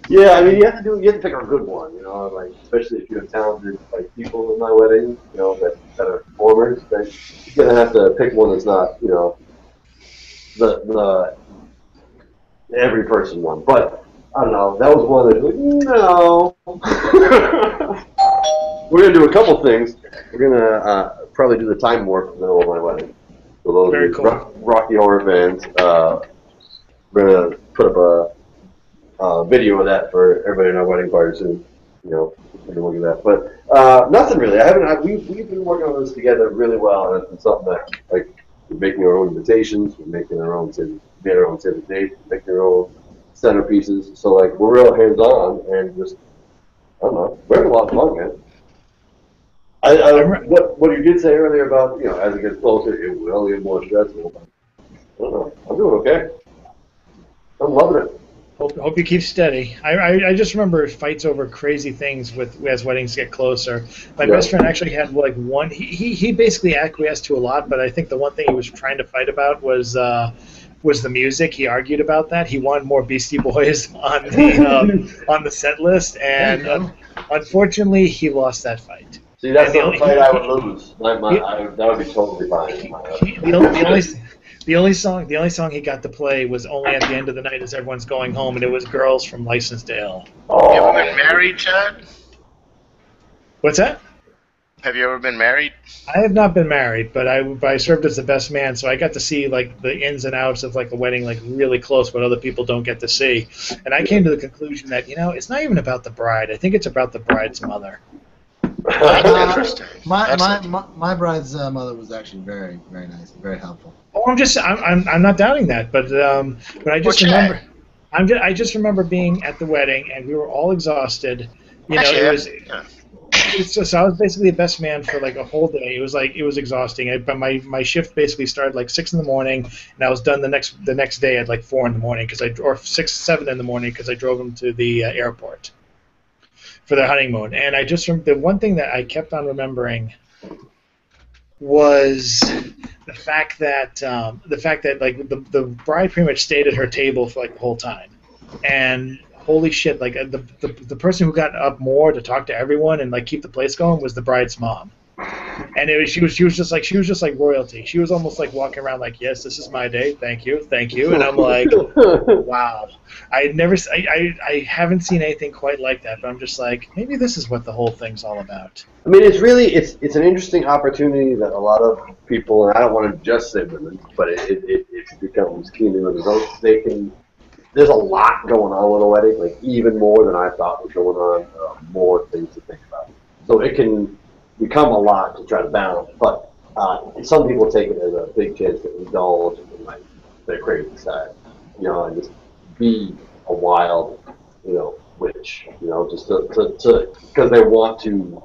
C: Yeah, I mean, you have to pick a good one, like especially if you have talented like people in my wedding, that are performers. Then you're gonna have to pick one that's not, the every person one. But I don't know, that was one that's like, no. We're gonna do a couple things. We're gonna probably do the time warp in the middle of my wedding. So those
D: Very cool.
C: Rocky Horror fans, we're gonna put up a video of that for everybody in our wedding party soon. Take a look at that. But nothing really. We've been working on this together really well, and it's been something that like we're making our own invitations, we're making our own save the dates, making our own centerpieces. So like we're real hands on and just I don't know, we're having a lot of fun, man. What you did say earlier about as it gets closer, it will get more stressful. I don't know. I'm doing okay. I'm loving it.
D: Hope you keep steady. I just remember fights over crazy things as weddings get closer. My best friend actually had like one. He basically acquiesced to a lot, but I think the one thing he was trying to fight about was the music. He argued about that. He wanted more Beastie Boys on the set list, and unfortunately, he lost that fight.
C: See, that's the only fight I would lose. That would be totally fine.
D: The only song he got to play was only at the end of the night as everyone's going home, and it was "Girls" from License to Ill.
A: You ever been married, Chad?
D: What's that?
A: Have you ever been married?
D: I have not been married, but I served as the best man, so I got to see like the ins and outs of like the wedding, like really close, what other people don't get to see. And I came to the conclusion that it's not even about the bride. I think it's about the bride's mother.
A: Interesting.
B: My bride's mother was actually very, very nice, very helpful.
D: Oh, I'm not doubting that, but I just remember being at the wedding and we were all exhausted.
A: Actually,
D: it was. so I was basically the best man for like a whole day. It was exhausting. But my shift basically started like 6 in the morning, and I was done the next day at like 4 in the morning or 7 in the morning because I drove them to the airport for their honeymoon. And I just the one thing that I kept on remembering was the fact that like the bride pretty much stayed at her table for like the whole time, and holy shit, like the person who got up more to talk to everyone and like keep the place going was the bride's mom. And she was just like royalty. She was almost like walking around like, yes, this is my day, thank you. And I'm like, wow. I haven't seen anything quite like that, but I'm just like, maybe this is what the whole thing's all about.
C: I mean, it's an interesting opportunity that a lot of people, and I don't want to just say women, but it becomes keenly results. There's a lot going on with a wedding, like even more than I thought was going on, more things to think about. So it can become a lot to try to balance, but some people take it as a big chance to indulge in like their crazy side, and just be a wild, witch, just to because they want to.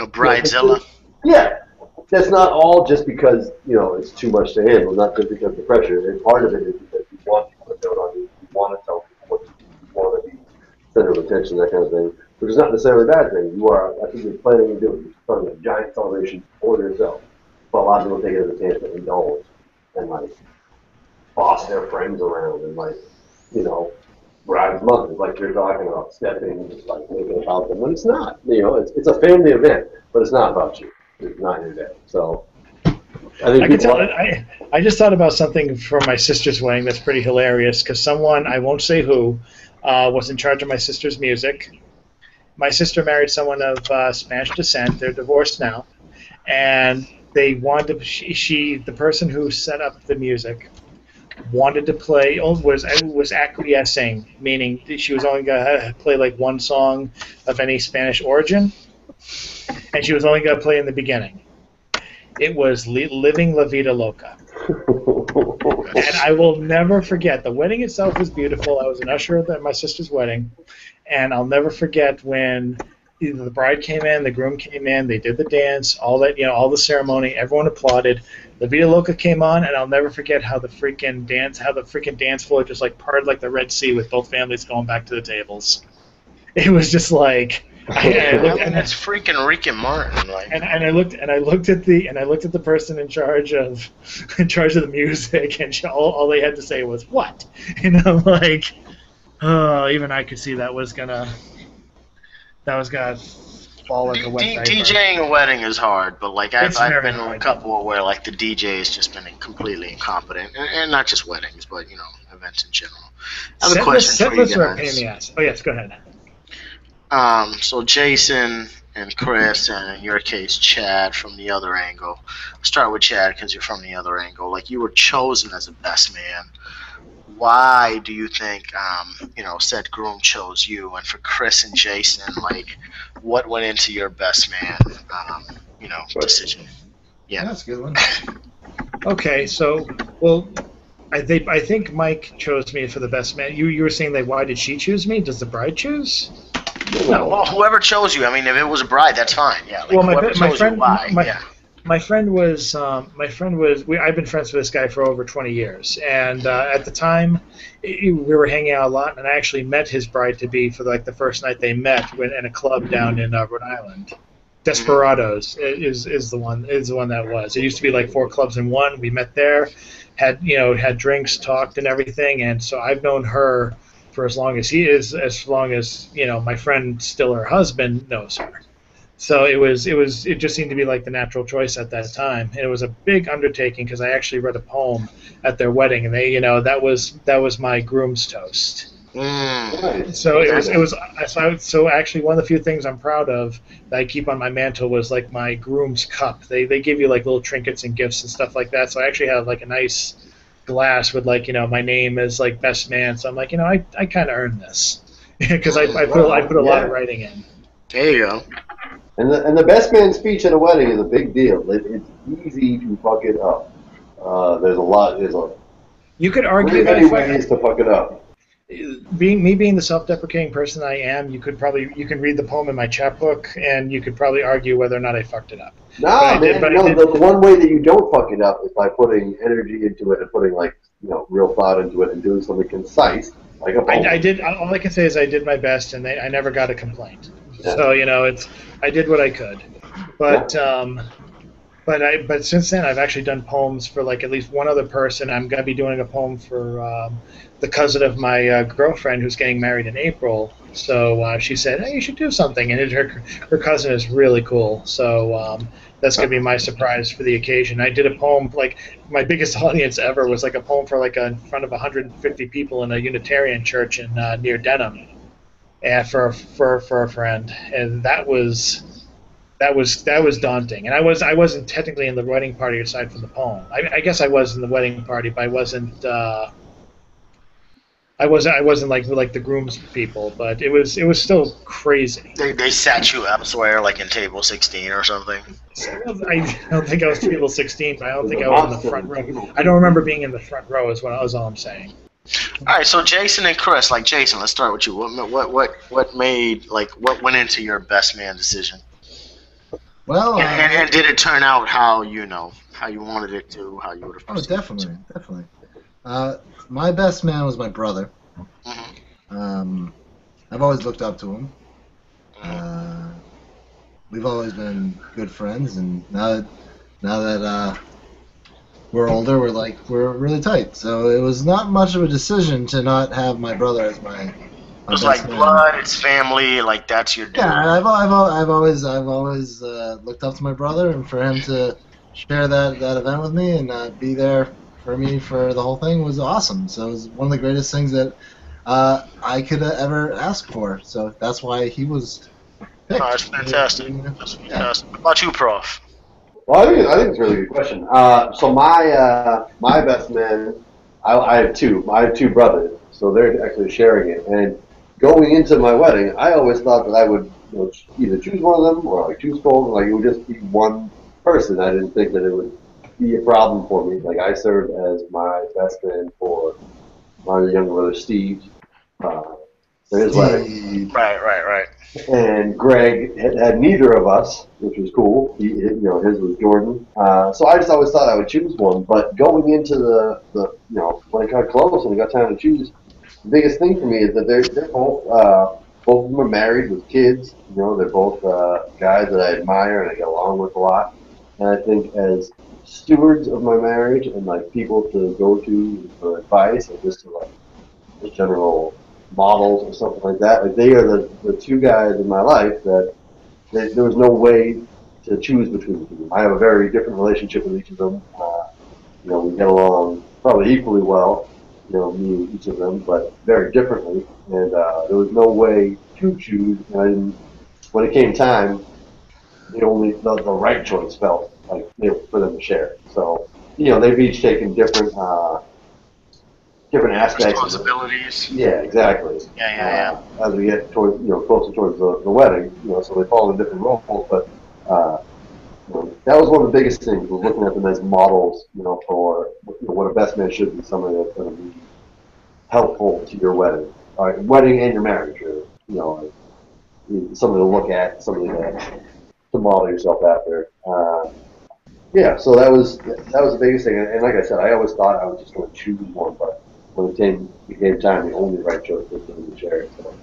A: A bridezilla.
C: Yeah, that's not all just because it's too much to handle, not just because of the pressure. And part of it is because you want to put note on you, you want to tell people what you want to be center of attention, that kind of thing, which is not necessarily a bad thing. I think you're planning to do a giant celebration for yourself, but a lot of people take it as a chance to indulge and like boss their friends around and like bride's mother, like you're talking about stepping, just like making about them, when it's not. It's a family event, but it's not about you. It's not your day. So
D: I just thought about something from my sister's wedding that's pretty hilarious because someone, I won't say who, was in charge of my sister's music. My sister married someone of Spanish descent. They're divorced now, and they wanted to. The person who set up the music wanted to play, was acquiescing, meaning she was only going to play like one song of any Spanish origin, and she was only going to play in the beginning. It was Living La Vida Loca. And I will never forget, the wedding itself was beautiful. I was an usher at my sister's wedding, and I'll never forget when the bride came in, the groom came in, they did the dance, all that, all the ceremony, everyone applauded. La Vida Loca came on, and I'll never forget how the freaking dance floor just like parted like the Red Sea with both families going back to the tables. It was just like
A: it's freaking Rick and Martin, like.
D: And I looked at the person in charge of the music, and all they had to say was what, and I'm like, oh, even I could see that was gonna fall like a wet diaper.
A: DJing a wedding is hard, but like I've been in a couple where like the DJ has just been completely incompetent, and not just weddings, but events in general. I have a question for you guys.
D: Are a pain in the ass. Oh yes, go ahead.
A: So Jason and Chris, and in your case Chad from the other angle. I'll start with Chad because you're from the other angle. Like, you were chosen as a best man. Why do you think said groom chose you? And for Chris and Jason, like, what went into your best man decision? Yeah,
B: that's a good one.
D: Okay, so I think Mike chose me for the best man. You were saying that, why did she choose me? Does the bride choose?
A: No, well, whoever chose you. I mean, if it was a bride, that's fine. Yeah. Like,
D: well, my friend,
A: why?
D: My friend was. I've been friends with this guy for over 20 years, and at the time, we were hanging out a lot, and I actually met his bride-to-be for like the first night they met in a club down in Rhode Island. Desperados is the one that was. It used to be like 4 clubs in one. We met there, had drinks, talked, and everything, and so I've known her for as long as my friend, still her husband, knows her. So it just seemed to be like the natural choice at that time. And it was a big undertaking because I actually read a poem at their wedding, and they that was my groom's toast. So actually one of the few things I'm proud of that I keep on my mantle was like my groom's cup. They give you like little trinkets and gifts and stuff like that. So I actually have like a nice glass with like my name as like best man. So I'm like I kind of earned this because I put a lot of writing in.
A: There you go.
C: And the best man speech at a wedding is a big deal. It's easy to fuck it up. You could argue
D: that
C: many ways to fuck it up.
D: being the self-deprecating person I am, you can read the poem in my chapbook, and you could probably argue whether or not I fucked it up.
C: Nah, man. The one way that you don't fuck it up is by putting energy into it and putting real thought into it and doing something concise like a poem.
D: I did. All I can say is I did my best, and I never got a complaint.
C: Yeah.
D: So I did what I could, but.
C: Yeah.
D: But since then, I've actually done poems for at least one other person. I'm going to be doing a poem for the cousin of my girlfriend who's getting married in April. So she said, "Hey, you should do something." And her cousin is really cool. So that's going to be my surprise for the occasion. I did a poem, my biggest audience ever was a poem for in front of 150 people in a Unitarian church in near Denham, and for a friend, and that was daunting, and I wasn't technically in the wedding party aside from the poem. I guess I was in the wedding party, but I wasn't like the groom's people. But it was still crazy.
A: They sat you elsewhere, like in table 16 or something.
D: I don't think I was table 16, but I don't think I was in the front row. I don't remember being in the front row. Is all I'm saying.
A: All right, so Jason and Chris, Jason, let's start with you. What went into your best man decision?
B: Well,
A: and did it turn out how you wanted it to, how you would have?
B: Oh, definitely. My best man was my brother.
A: Mm-hmm.
B: I've always looked up to him. We've always been good friends, and now that we're older, we're really tight. So it was not much of a decision to not have my brother as my.
A: It was like blood, it's family, that's your dude.
B: Yeah, I've always looked up to my brother, and for him to share that event with me and be there for me for the whole thing was awesome. So it was one of the greatest things that I could ever ask for. So that's why he was picked.
A: Oh, that's fantastic. That's fantastic. What about you, Prof?
C: Well, I think it's a really good question. So my best man, I have two. I have two brothers, so they're actually sharing it. And going into my wedding, I always thought that I would either choose one of them or choose both. It would just be one person. I didn't think that it would be a problem for me. I served as my best man for my younger brother Steve for his wedding.
A: Right.
C: And Greg had neither of us, which was cool. His was Jordan. So I just always thought I would choose one. But going into the when it got close and it got time to choose, the biggest thing for me is that they're both of them are married with kids. They're both guys that I admire and I get along with a lot. And I think as stewards of my marriage and people to go to for advice or just to the general models or something like that, they are the two guys in my life that there was no way to choose between the two. I have a very different relationship with each of them. We get along probably equally well, me and each of them, but very differently. And there was no way to choose. And I didn't. When it came time, the right choice felt for them to share. So they've each taken different aspects.
A: Responsibilities.
C: Yeah, exactly.
A: Yeah.
C: As we get towards closer towards the wedding, so they fall in different roles. But that was one of the biggest things, was looking at them as models, for what a best man should be, somebody that's going to be helpful to your wedding, wedding and your marriage, or somebody to look at, somebody to model yourself after. So that was the biggest thing. And like I said, I always thought I was just going to choose one, but when it became time, the only right choice was to share it. So,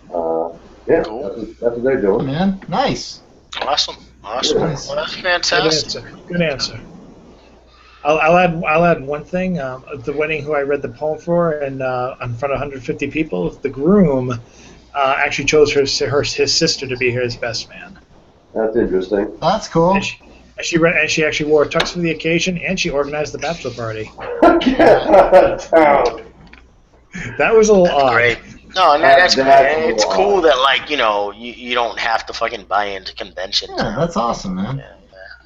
A: cool.
C: that's what they're doing.
B: Man, nice.
A: Awesome.
B: Nice.
A: Well, that's fantastic.
D: Good answer. I'll add one thing. The wedding who I read the poem for, and in front of 150 people, the groom actually chose his sister to be his best man.
C: That's interesting.
B: That's cool.
D: And she actually wore a tux for the occasion, and she organized the bachelor party. That was a little odd.
A: Great. No, that's great. It's cool that you don't have to fucking buy into convention.
B: Yeah, that's awesome, man.
A: Yeah,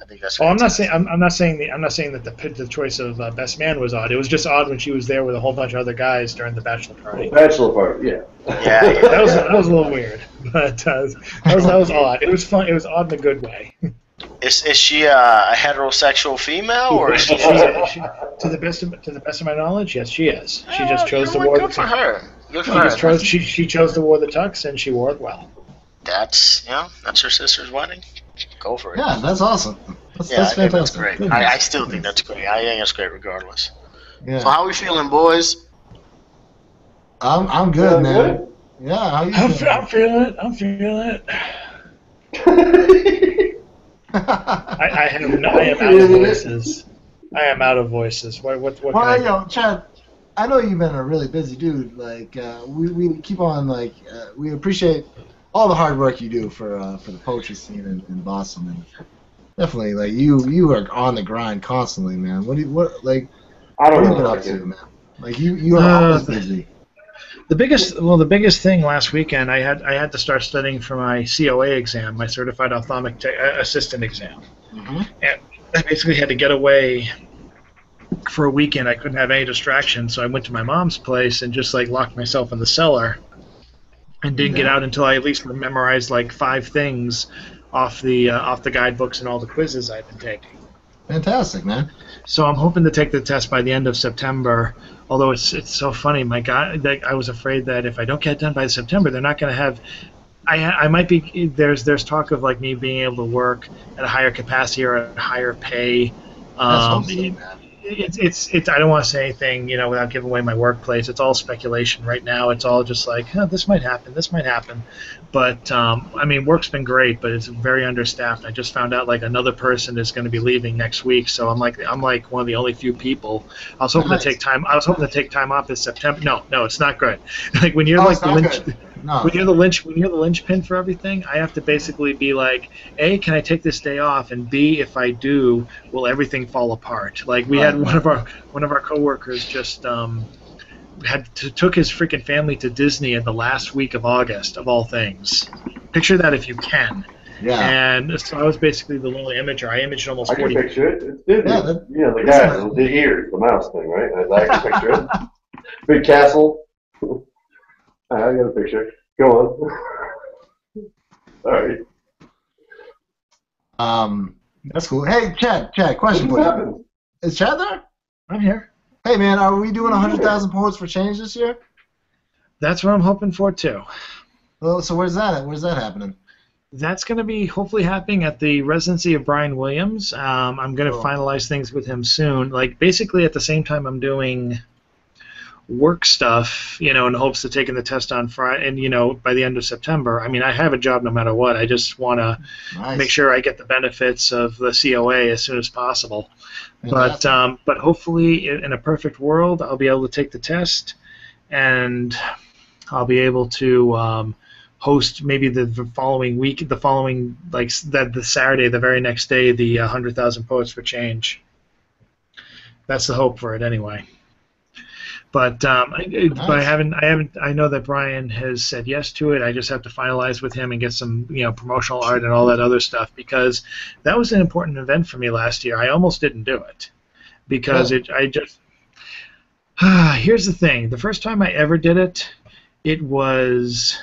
A: I think that's.
D: I'm not saying that the choice of best man was odd. It was just odd when she was there with a whole bunch of other guys during the bachelor party.
C: Bachelor party, yeah.
A: Yeah.
D: That was a little weird, but that was odd. It was fun. It was odd in a good way.
A: Is she a heterosexual female, or is she?
D: To the best of my knowledge, yes, she is. She just chose to wear
A: good for her. Good for
D: She
A: her.
D: just chose. She chose to wear the tux, and she wore it well.
A: That's that's her sister's wedding. Go for it.
B: Yeah, that's awesome. That's
A: I think that's
B: fantastic.
A: great.
B: Good
A: I
B: news.
A: still
B: Good
A: think
B: news.
A: that's great. I think it's great regardless.
B: Yeah.
A: So how we feeling, boys?
B: I'm good, man. Yeah, how you feeling?
D: I'm feeling it. I'm feeling it. I am out of voices. I am out of voices. What can I do?
B: Chad, I know you've been a really busy dude. Like, we keep on we appreciate all the hard work you do for the poetry scene in Boston, and definitely like you are on the grind constantly, man. What have you been up to, man? Like you are always busy.
D: The biggest thing last weekend, I had to start studying for my COA exam, my Certified Ophthalmic Assistant exam.
B: Mm-hmm.
D: And I basically had to get away for a weekend. I couldn't have any distractions, so I went to my mom's place and just like locked myself in the cellar and didn't get out until I at least memorized like 5 things off the guidebooks and all the quizzes I've been taking.
B: Fantastic, man.
D: So I'm hoping to take the test by the end of September. Although it's so funny, my God, I was afraid that if I don't get it done by September, they're not going to have. I might be there's talk of like me being able to work at a higher capacity or at a higher pay. It's I don't want to say anything without giving away my workplace. It's all speculation right now. It's all just like this might happen, but I mean work's been great, but it's very understaffed. I just found out like another person is going to be leaving next week, so I'm like one of the only few people. I was hoping to take time off this September. No, it's not good. Like when you're like when you're the linchpin for everything, I have to basically be like, A, can I take this day off, and B, if I do, will everything fall apart? Like we had one of our coworkers just took his freaking family to Disney in the last week of August, of all things. Picture that if you can.
B: Yeah.
D: And so I was basically the lonely imager. I imaged almost 40.
C: I can picture it. It's Disney.
B: Yeah,
C: The guy, the ears, the mouse thing, right? I can picture it. Big castle. I got a picture. Go on. All right.
B: That's cool. Hey, Chad, question for you. Is Chad there?
D: I'm here.
B: Hey, man, are we doing 100,000 poets for change this year?
D: That's what I'm hoping for too.
B: Well, so where's that at? Where's that happening?
D: That's going to be hopefully happening at the residency of Brian Williams. I'm going to finalize things with him soon. Like basically at the same time I'm doing work stuff, in hopes of taking the test on Friday, and by the end of September. I mean, I have a job no matter what. I just want to make sure I get the benefits of the COA as soon as possible. But hopefully, in a perfect world, I'll be able to take the test, and I'll be able to host maybe the following week, the Saturday, the very next day, the 100,000 Poets for Change. That's the hope for it, anyway. But I know that Brian has said yes to it. I just have to finalize with him and get some promotional art and all that other stuff, because that was an important event for me last year. I almost didn't do it because here's the thing. The first time I ever did it, it was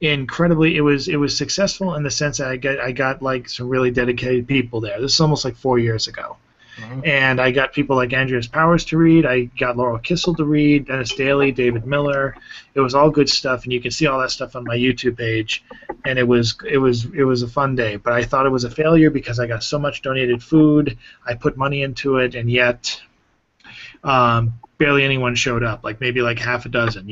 D: incredibly. It was successful in the sense that I got like some really dedicated people there. This is almost like 4 years ago. Mm-hmm. And I got people like Andreas Powers to read. I got Laurel Kissel to read, Dennis Daly, David Miller. It was all good stuff, and you can see all that stuff on my YouTube page. And it was a fun day. But I thought it was a failure because I got so much donated food. I put money into it, and yet barely anyone showed up. Like maybe like half a dozen.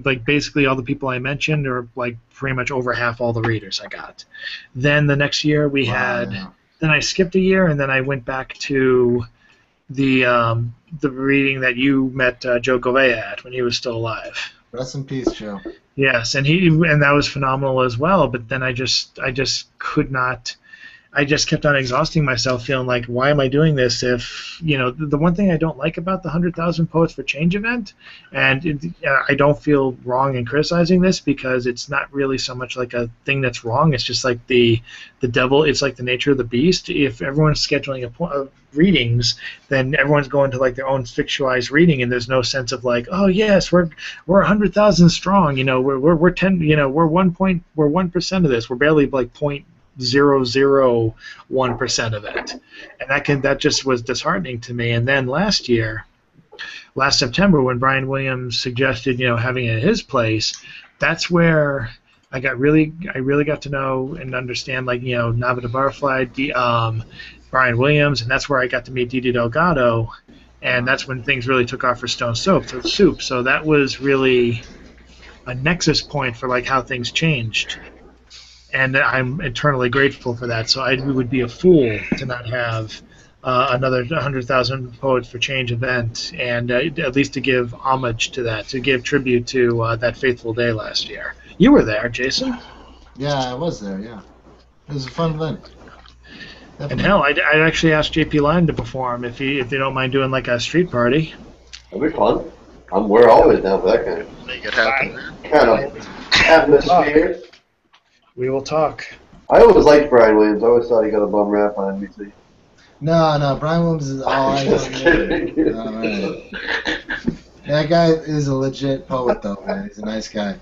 D: Like basically all the people I mentioned are like pretty much over half all the readers I got. Then the next year we had. Then I skipped a year, and then I went back to the reading that you met Joe Gouveia at when he was still alive.
B: Rest in peace, Joe.
D: Yes, and that was phenomenal as well. But then I just could not. I just kept on exhausting myself, feeling like, why am I doing this? If the one thing I don't like about the 100,000 Poets for Change event, and I don't feel wrong in criticizing this because it's not really so much like a thing that's wrong. It's just like the devil. It's like the nature of the beast. If everyone's scheduling readings, then everyone's going to like their own fictionalized reading, and there's no sense of like, oh yes, we're 100,000 strong. We're 10. We're 1% of this. We're barely like 0.001% of it, and that just was disheartening to me. And then last year, last September when Brian Williams suggested, having it at his place. That's where I really got to know and understand, Nava de Barfly, Brian Williams, and that's where I got to meet Didi Delgado, and that's when things really took off for Stone Soup. So that was really a nexus point for how things changed, and I'm eternally grateful for that. So we would be a fool to not have another 100,000 Poets for Change event, and at least to give homage to that, to give tribute to that faithful day last year. You were there, Jason.
B: Yeah, I was there. Yeah, it was a fun event. Definitely.
D: And hell, I'd actually asked JP Lyon to perform if they don't mind doing a street party.
C: That'd be fun. We're always down for that
A: Make it happen.
C: kind of atmosphere.
D: We will talk.
C: I always liked Brian Williams. I always thought he got a bum rap on NBC.
B: No, Brian Williams is all I
C: Just kidding.
B: Right. That guy is a legit poet, though, man. He's a nice guy.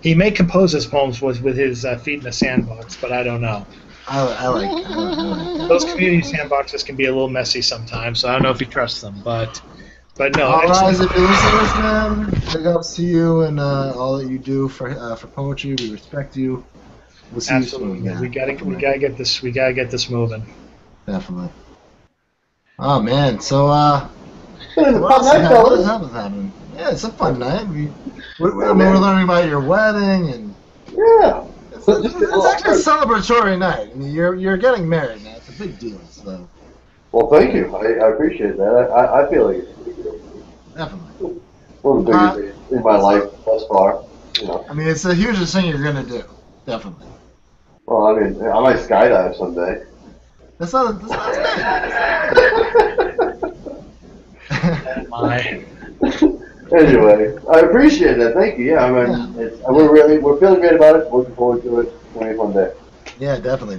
D: He may compose his poems with his feet in a sandbox, but I don't know.
B: I like that.
D: Those community sandboxes can be a little messy sometimes, so I don't know if he trusts them. But no.
B: All right, if you're listeners, man, big ups to you and all that you do for poetry. We respect you. We'll see
D: Absolutely.
B: you soon.
D: We gotta get this moving.
B: Definitely. Oh man, so
C: It's a
B: what
C: fun
B: else
C: night,
B: what
C: fellas.
B: else is happening? Yeah, it's a fun night. We're learning about your wedding, and
C: Yeah.
B: it's actually a celebratory night. I mean, you're getting married now. It's a big deal. So
C: Well, thank you. I appreciate that. I feel like it's a big deal.
B: definitely.
C: One of the biggest things in my life thus far.
B: I mean, it's the hugest thing you're gonna do. Definitely.
C: Well, I mean, I might skydive someday.
B: That's not
D: My.
C: Anyway, I appreciate that. Thank you. Yeah, I mean, we're feeling great about it. Looking forward to it. It's going to be a fun day.
B: Yeah, definitely.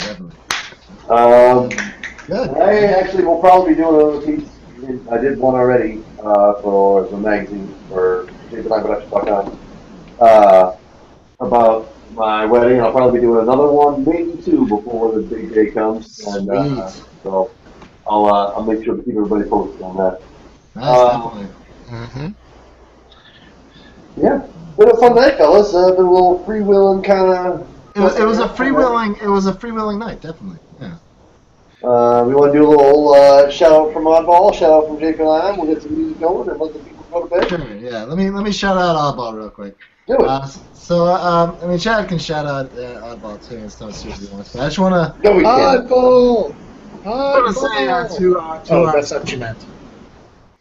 B: Good.
C: I actually will probably be doing another piece. I did one already for the magazine for JapanIProduction.com about my wedding. I'll probably be doing another one, maybe two, before the big day comes. And so I'll make sure to keep everybody posted on that.
B: Nice, definitely.
A: Mm-hmm.
C: Yeah, been a fun night, fellas. Been a little freewheeling kind of.
B: It was a freewheeling night, definitely. Yeah.
C: We want to do a little shout out from Oddball, shout out from JP Lyon. We'll get some music going and let the people go to bed.
B: Sure. Yeah. Let me shout out Oddball real quick.
C: Do it.
B: I mean, Chad can shout out Oddball too and stuff if he wants. But I just want to.
C: No, we can't.
D: Oddball.
B: say
D: That's what you meant.
C: That's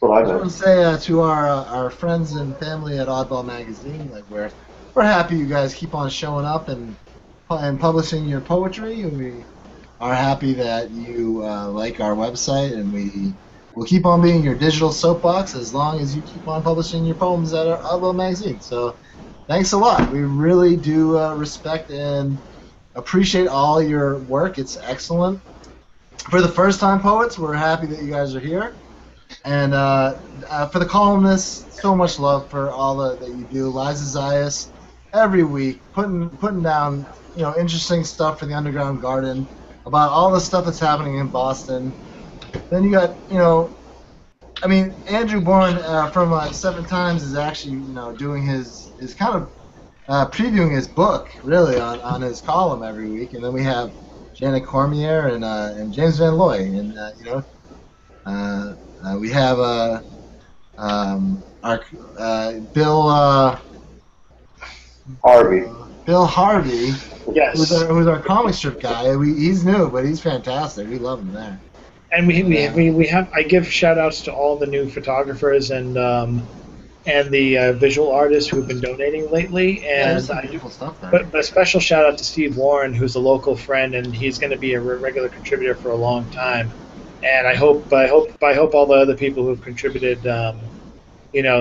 C: what I
B: I want
C: meant.
B: to say to our friends and family at Oddball Magazine, we're happy you guys keep on showing up and publishing your poetry. And we are happy that you like our website, and we will keep on being your digital soapbox as long as you keep on publishing your poems at our Oddball Magazine. So thanks a lot. We really do respect and appreciate all your work. It's excellent. For the first-time poets, we're happy that you guys are here. And for the columnists, so much love for all that you do. Liza Zayas, every week, putting down interesting stuff for the Underground Garden about all the stuff that's happening in Boston. Then you got Andrew Bourne from Seven Times is actually doing his kind of previewing his book really on his column every week. And then we have Janet Cormier and James Van Looy, and we have our Bill Harvey,
D: Yes.
B: who's our comic strip guy. He's new, but he's fantastic. We love him there.
D: And we have. I give shout outs to all the new photographers and the visual artists who've been donating lately. And
B: There's some beautiful stuff there.
D: but a special shout out to Steve Warren, who's a local friend, and he's going to be a regular contributor for a long time. And I hope all the other people who've contributed,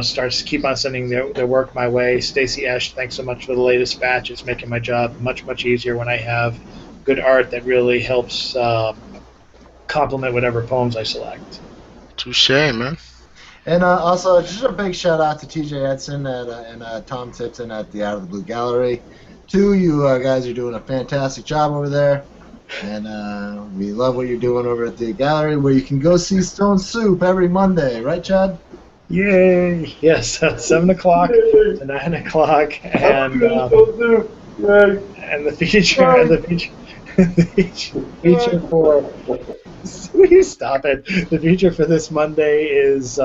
D: starts keep on sending their work my way. Stacey Esch, thanks so much for the latest batch. It's making my job much easier when I have good art that really helps complement whatever poems I select.
A: Touche, man.
B: And also, just a big shout out to TJ Edson and Tom Tipton at the Out of the Blue Gallery. You guys are doing a fantastic job over there. And we love what you're doing over at the gallery, where you can go see Stone Soup every Monday. Right, Chad?
D: Yay! Yes, 7 o'clock to 9 o'clock, and the feature for will you stop it? The feature for this Monday is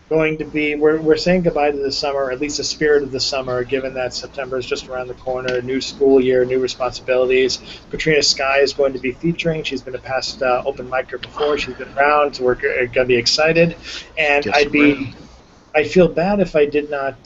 D: going to be we're saying goodbye to the summer, or at least the spirit of the summer, given that September is just around the corner, new school year, new responsibilities. Katrina Sky is going to be featuring. She's been a past open micer before. She's been around, so we're going to be excited. And I feel bad if I did not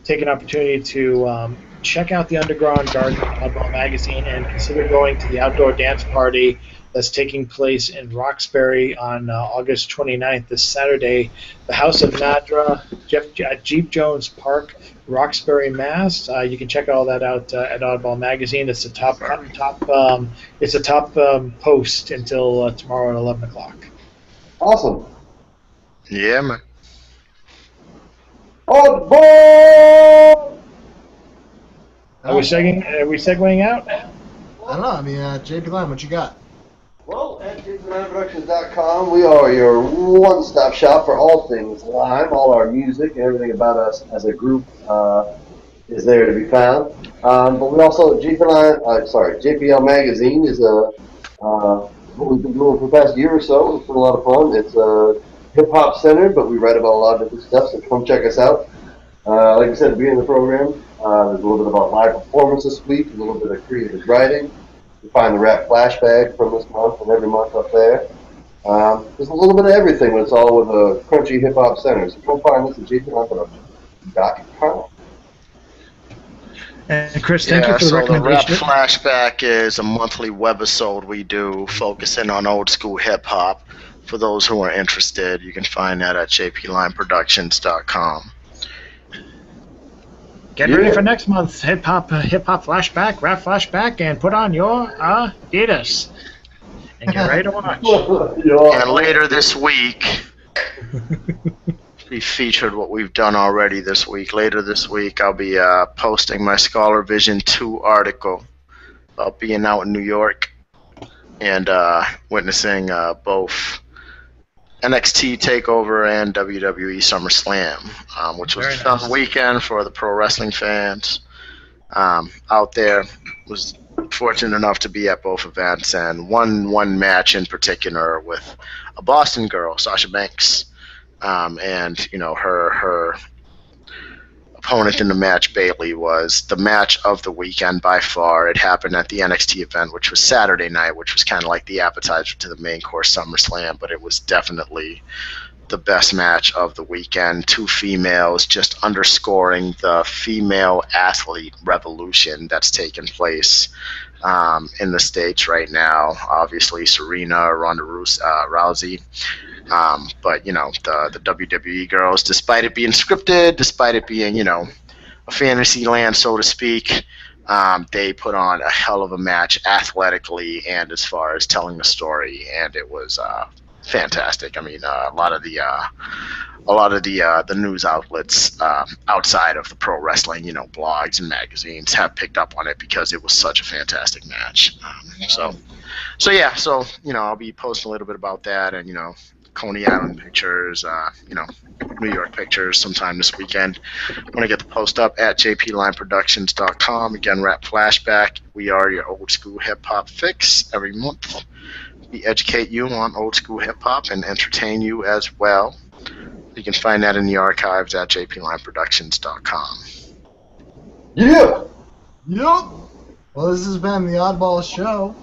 D: take an opportunity to check out the Underground Garden Oddball magazine and consider going to the outdoor dance party that's taking place in Roxbury on August 29th, this Saturday. The House of Nadra, Jeep Jones Park, Roxbury, Mass. You can check all that out at Oddball magazine. It's a top post until tomorrow at 11 o'clock.
C: Awesome.
A: Yeah, man.
C: Oddball!
D: Are we segueing out?
B: I don't know. I mean, JP Lime, what you got?
C: Well, at JPLimeProductions.com, we are your one-stop shop for all things Lime. All our music and everything about us as a group is there to be found. But we also, JPL Magazine is what we've been doing for the past year or so. It's been a lot of fun. It's hip-hop centered, but we write about a lot of different stuff, so come check us out. Like I said at the beginning of the program, there's a little bit about live performance this week, a little bit of creative writing. You find the rap flashback from this month and every month up there. There's a little bit of everything, but it's all with a crunchy hip-hop center. So come find us at JPLimeProductions.com.
D: And Chris, thank you for the recommendation.
A: The Rap Flashback is a monthly webisode we do focusing on old school hip-hop. For those who are interested, you can find that at jplimeproductions.com.
D: Get ready for next month's hip hop flashback, rap flashback, and put on your Adidas. And get ready to watch.
A: And later this week, we featured what we've done already this week. Later this week, I'll be posting my Scholar Vision 2 article about being out in New York and witnessing both NXT TakeOver and WWE SummerSlam, which was a fun weekend for the pro wrestling fans out there. Was fortunate enough to be at both events, and one match in particular with a Boston girl, Sasha Banks, and her opponent in the match, Bayley, was the match of the weekend by far. It happened at the NXT event, which was Saturday night, which was kind of like the appetizer to the main course SummerSlam, but it was definitely the best match of the weekend. Two females just underscoring the female athlete revolution that's taken place in the States right now. Obviously, Serena, Ronda Rousey. But, the WWE girls, despite it being scripted, despite it being, a fantasy land, so to speak, they put on a hell of a match athletically and as far as telling the story, and it was fantastic. I mean, a lot of the news outlets outside of the pro wrestling, blogs and magazines have picked up on it because it was such a fantastic match. So I'll be posting a little bit about that, and Coney Island pictures, New York pictures sometime this weekend. I'm going to get the post up at jplimeproductions.com. Again, Rap Flashback. We are your old school hip-hop fix every month. We educate you on old school hip-hop and entertain you as well. You can find that in the archives at jplimeproductions.com.
C: Yeah!
B: Yep. Well, this has been the Oddball Show.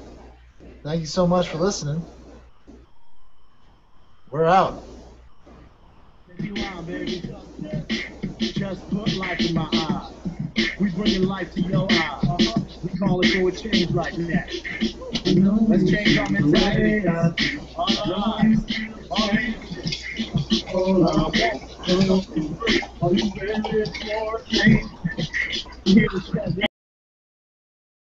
B: Thank you so much for listening. We're out.
E: Just put life in my eyes. We bringing life to your eyes. We call it for a change right now. Let's change our mentality. Are you ready for change?